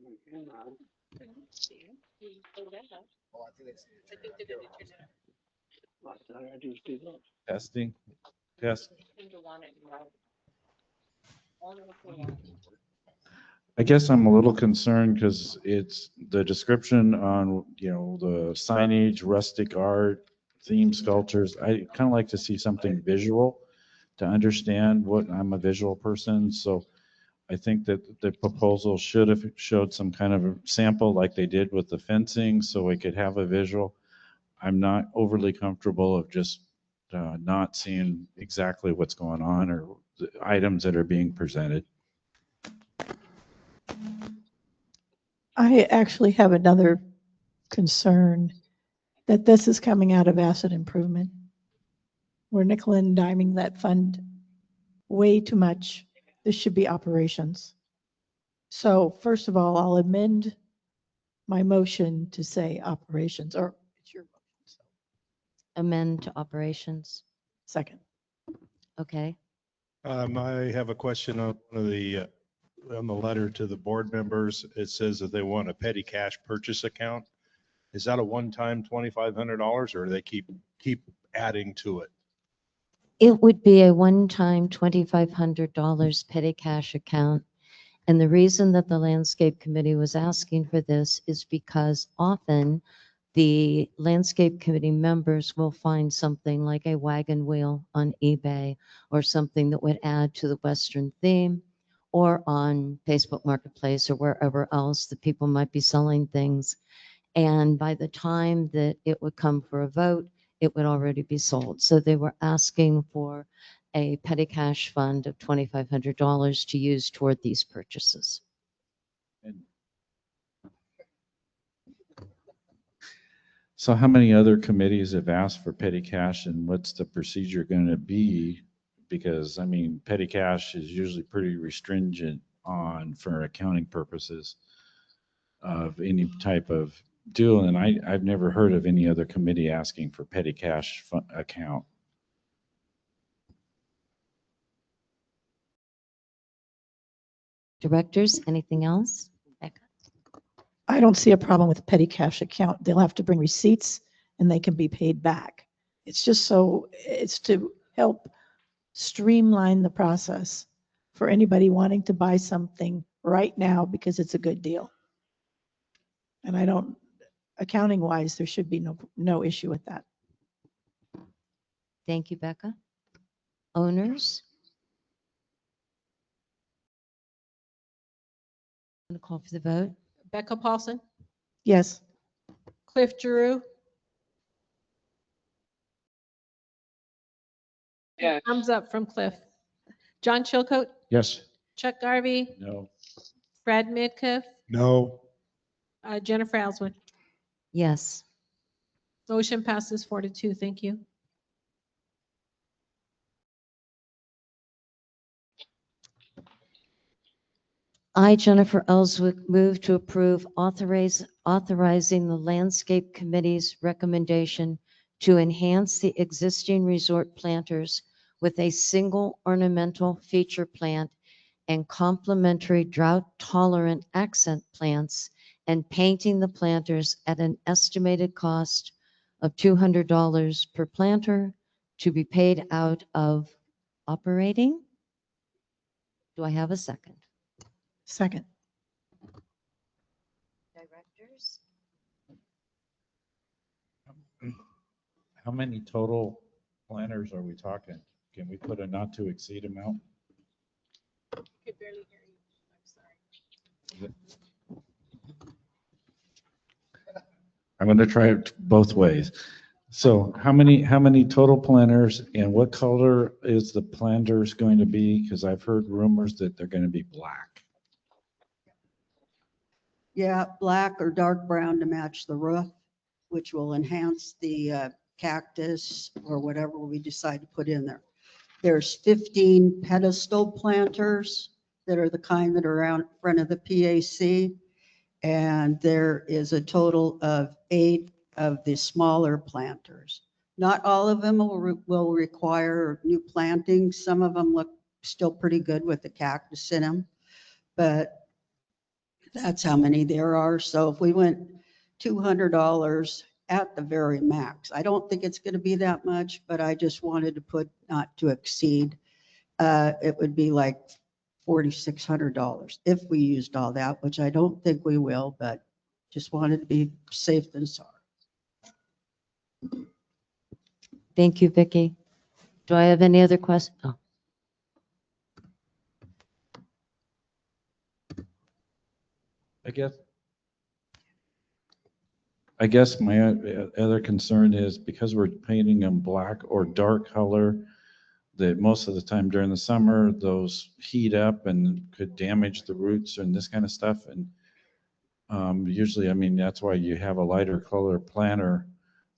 Testing, test. I guess I'm a little concerned because it's the description on, the signage, rustic art, theme sculptures. I kind of like to see something visual to understand what I'm a visual person. So I think that the proposal should have showed some kind of a sample like they did with the fencing so we could have a visual. I'm not overly comfortable of just not seeing exactly what's going on or the items that are being presented. I actually have another concern that this is coming out of asset improvement. We're nickel and diming that fund way too much. This should be operations. So first of all, I'll amend my motion to say operations, or it's your motion. So. Amend to operations. Second. Okay. I have a question on one of the, on the letter to the board members. It says that they want a petty cash purchase account. Is that a one-time $2,500 or do they keep adding to it? It would be a one-time $2,500 petty cash account. And the reason that the Landscape Committee was asking for this is because often the Landscape Committee members will find something like a wagon wheel on eBay or something that would add to the Western theme, or on Facebook Marketplace or wherever else that people might be selling things. And by the time that it would come for a vote, it would already be sold. So they were asking for a petty cash fund of $2,500 to use toward these purchases. So how many other committees have asked for petty cash and what's the procedure going to be? Because I mean, petty cash is usually pretty restringent for accounting purposes of any type of deal. And I've never heard of any other committee asking for petty cash account. Directors, anything else? I don't see a problem with petty cash account. They'll have to bring receipts and they can be paid back. It's to help streamline the process for anybody wanting to buy something right now because it's a good deal. And accounting wise, there should be no issue with that. Thank you, Becca. Owners? I'm going to call for the vote. Becca Paulson, Yes. Cliff Giroux. Yes. Thumbs up from Cliff. John Chilcote, Yes. Chuck Garvey, No. Brad Midkiff, No. Jennifer Ellswick. Yes. Motion passes 4-2. Thank you. I, Jennifer Ellswick, move to approve authorizing the Landscape Committee's recommendation to enhance the existing resort planters with a single ornamental feature plant and complementary drought-tolerant accent plants, and painting the planters at an estimated cost of $200 per planter to be paid out of operating. Do I have a second? Second. Directors? How many total planners are we talking? Can we put a not to exceed amount? Could barely hear you. I'm sorry. I'm going to try it both ways. So how many total planters, and what color is the planters going to be? Because I've heard rumors that they're going to be black. Yeah, black or dark brown to match the roof, which will enhance the cactus or whatever we decide to put in there. There's 15 pedestal planters that are the kind that are out in front of the PAC. And there is a total of 8 of the smaller planters. Not all of them will require new plantings. Some of them look still pretty good with the cactus in them, but that's how many there are. So if we went $200 at the very max, I don't think it's going to be that much, but I just wanted to put not to exceed. It would be like $4,600 if we used all that, which I don't think we will, but just wanted to be safe than sorry. Thank you, Vicki. Do I have any other questions? Oh. I guess my other concern is because we're painting them black or dark color, that most of the time during the summer, those heat up and could damage the roots and this kind of stuff. And usually, I mean, that's why you have a lighter color planter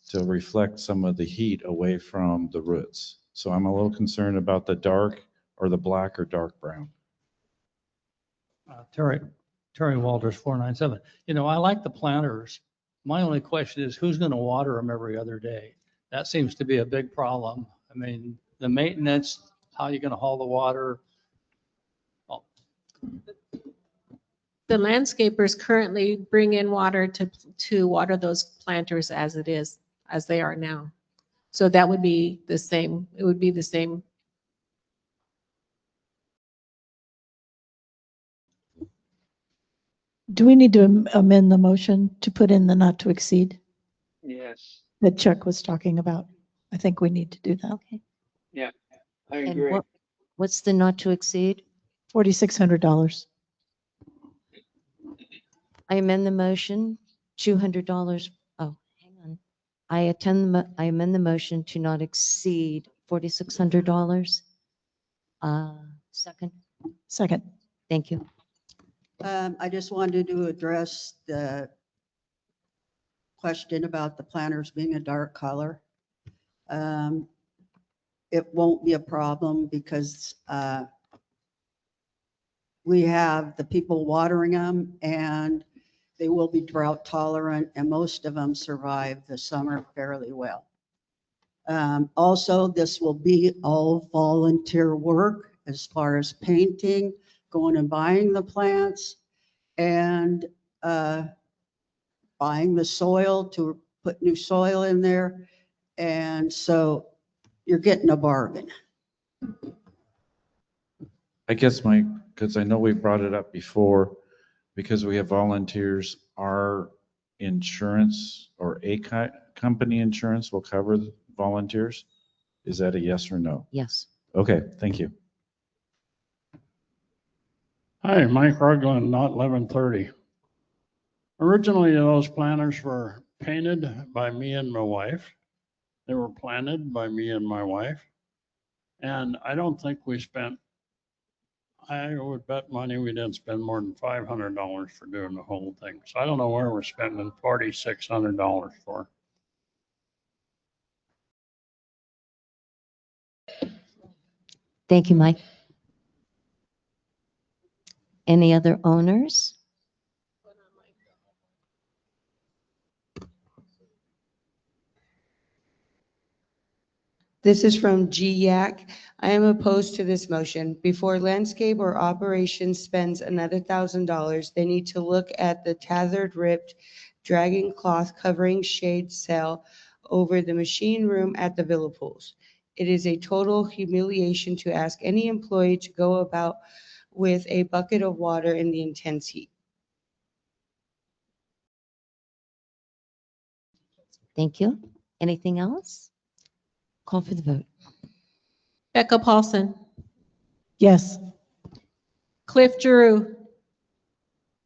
to reflect some of the heat away from the roots. So I'm a little concerned about the dark or the black or dark brown. Terry Walters, 497. You know, I like the planters. My only question is who's going to water them every other day? That seems to be a big problem. I mean, the maintenance, how are you going to haul the water? Oh, The landscapers currently bring in water to water those planters as it is, as they are now. So that would be the same, it would be the same. Do we need to amend the motion to put in the not to exceed Yes, that Chuck was talking about? I think we need to do that. Okay. yeah, I And agree. what's the not to exceed? $4,600. I amend the motion, $200. Oh, hang on. I amend the motion to not exceed $4,600. Second. Second. Thank you. I just wanted to address the question about the planters being a dark color. It won't be a problem because we have the people watering them and they will be drought tolerant and most of them survive the summer fairly well. Also, this will be all volunteer work as far as painting, going and buying the plants and buying the soil to put new soil in there. And so you're getting a bargain. I guess because I know we brought it up before, because we have volunteers, our insurance or company insurance will cover the volunteers? Is that a yes or no? Yes. Okay, thank you. Hi, Mike Rugland, not 1130. Originally, those planters were painted by me and my wife. They were planted by me and my wife. And I don't think we spent, I would bet money we didn't spend more than $500 for doing the whole thing. So I don't know where we're spending $4,600 for. Thank you, Mike. Any other owners? This is from GYAC. I am opposed to this motion. Before landscape or operations spends another $1,000, they need to look at the tethered, ripped, dragging cloth covering shade sail over the machine room at the Villa Pools. It is a total humiliation to ask any employee to go about with a bucket of water in the intense heat. Thank you. Anything else? Call for the vote. Becca Paulson, Yes. Cliff Giroux,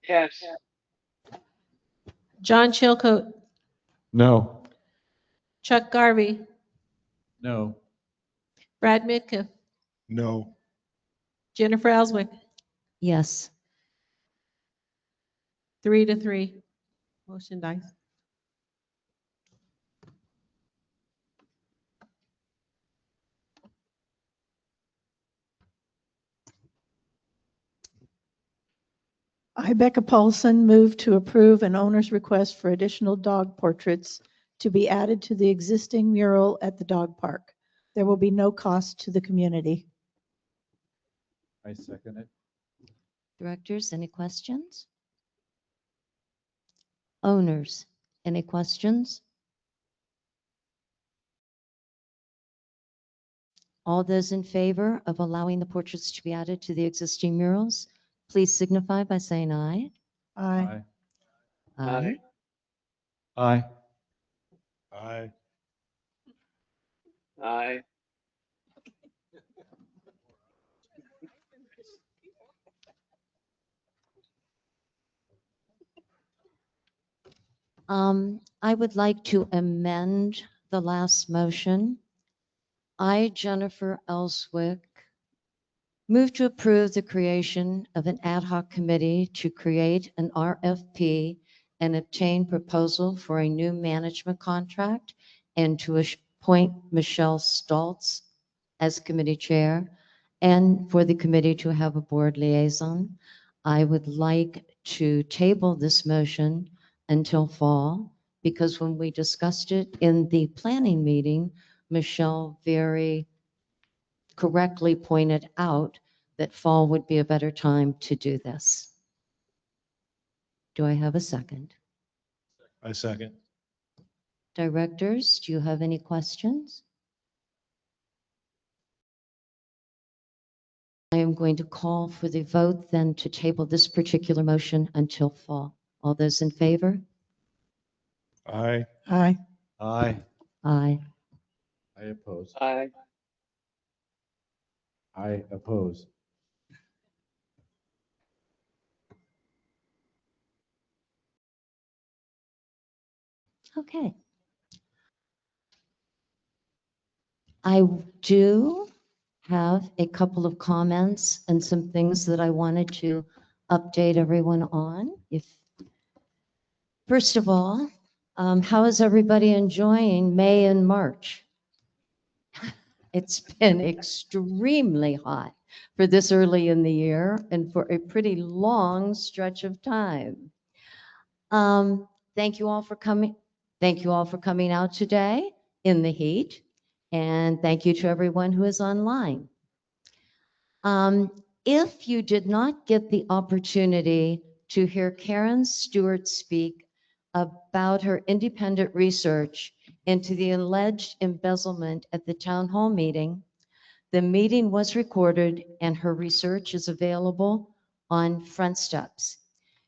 Yes. John Chilcote, No. Chuck Garvey, No. Brad Midkiff, No. Jennifer Ellswick, Yes. 3-3. Motion dies. I, Becca Paulson, move to approve an owner's request for additional dog portraits to be added to the existing mural at the dog park. There will be no cost to the community. I second it. Directors, any questions? Owners, any questions? All those in favor of allowing the portraits to be added to the existing murals, please signify by saying aye. Aye. Aye. Aye. Aye. Aye. I would like to amend the last motion. I, Jennifer Ellswick, move to approve the creation of an ad hoc committee to create an RFP and obtain proposal for a new management contract and to appoint Michelle Stoltz as committee chair and for the committee to have a board liaison. I would like to table this motion until fall because when we discussed it in the planning meeting, Michelle very correctly pointed out that fall would be a better time to do this. Do I have a second? I second. Directors, do you have any questions? I am going to call for the vote then to table this particular motion until fall. All those in favor? Aye. Aye. Aye. Aye. I oppose. Aye. I oppose. Okay. I do have a couple of comments and some things that I wanted to update everyone on. First of all, how is everybody enjoying May and March? It's been extremely hot for this early in the year and for a pretty long stretch of time. Thank you all for coming. Thank you all for coming out today in the heat. And thank you to everyone who is online. If you did not get the opportunity to hear Karen Stewart speak about her independent research into the alleged embezzlement at the town hall meeting, the meeting was recorded and her research is available on Front Steps.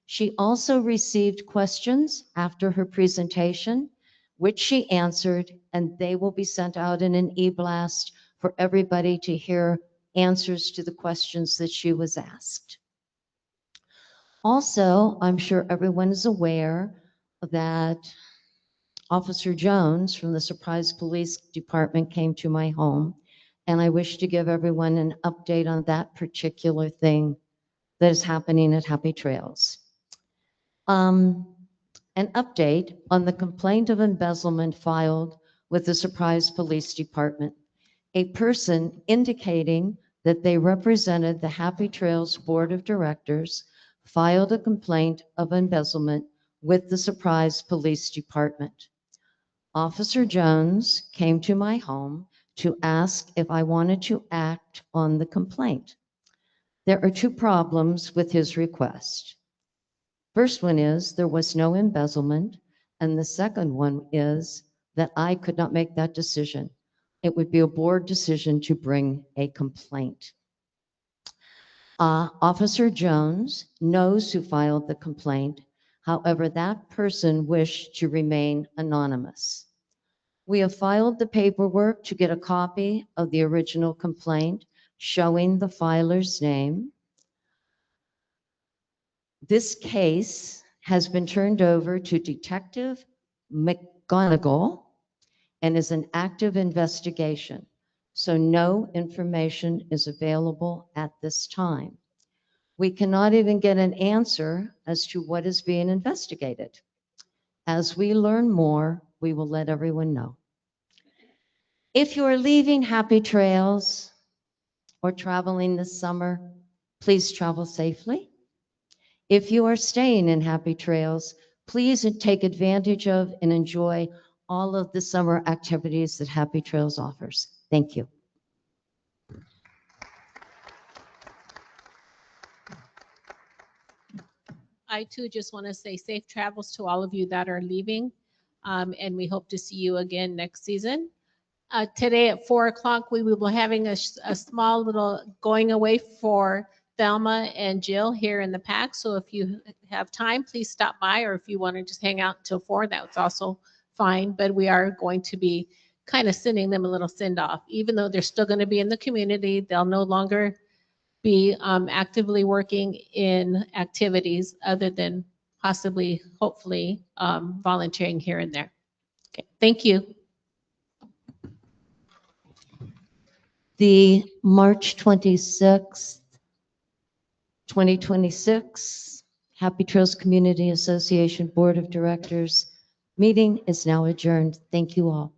She also received questions after her presentation, which she answered, and they will be sent out in an e-blast for everybody to hear answers to the questions that she was asked. Also, I'm sure everyone is aware that Officer Jones from the Surprise Police Department came to my home, and I wish to give everyone an update on that particular thing that is happening at Happy Trails. An update on the complaint of embezzlement filed with the Surprise Police Department. A person indicating that they represented the Happy Trails Board of Directors, filed a complaint of embezzlement with the Surprise Police Department. Officer Jones came to my home to ask if I wanted to act on the complaint. There are two problems with his request. First one is there was no embezzlement, and the second one is that I could not make that decision. It would be a board decision to bring a complaint. Officer Jones knows who filed the complaint. However, that person wished to remain anonymous. We have filed the paperwork to get a copy of the original complaint showing the filer's name. This case has been turned over to Detective McGonigal and is an active investigation, so no information is available at this time. We cannot even get an answer as to what is being investigated. As we learn more, we will let everyone know. If you are leaving Happy Trails or traveling this summer, please travel safely. If you are staying in Happy Trails, please take advantage of and enjoy all of the summer activities that Happy Trails offers. Thank you. I too just want to say safe travels to all of you that are leaving. And we hope to see you again next season. Today at 4 o'clock, we will be having a small little going away for Thelma and Jill here in the PAC. So if you have time, please stop by, or if you want to just hang out until 4, that's also fine. But we are going to be kind of sending them a little send off. Even though they're still going to be in the community, they'll no longer be actively working in activities other than possibly, hopefully, volunteering here and there. Okay, thank you. The March 26th, 2026 Happy Trails Community Association Board of Directors meeting is now adjourned. Thank you all.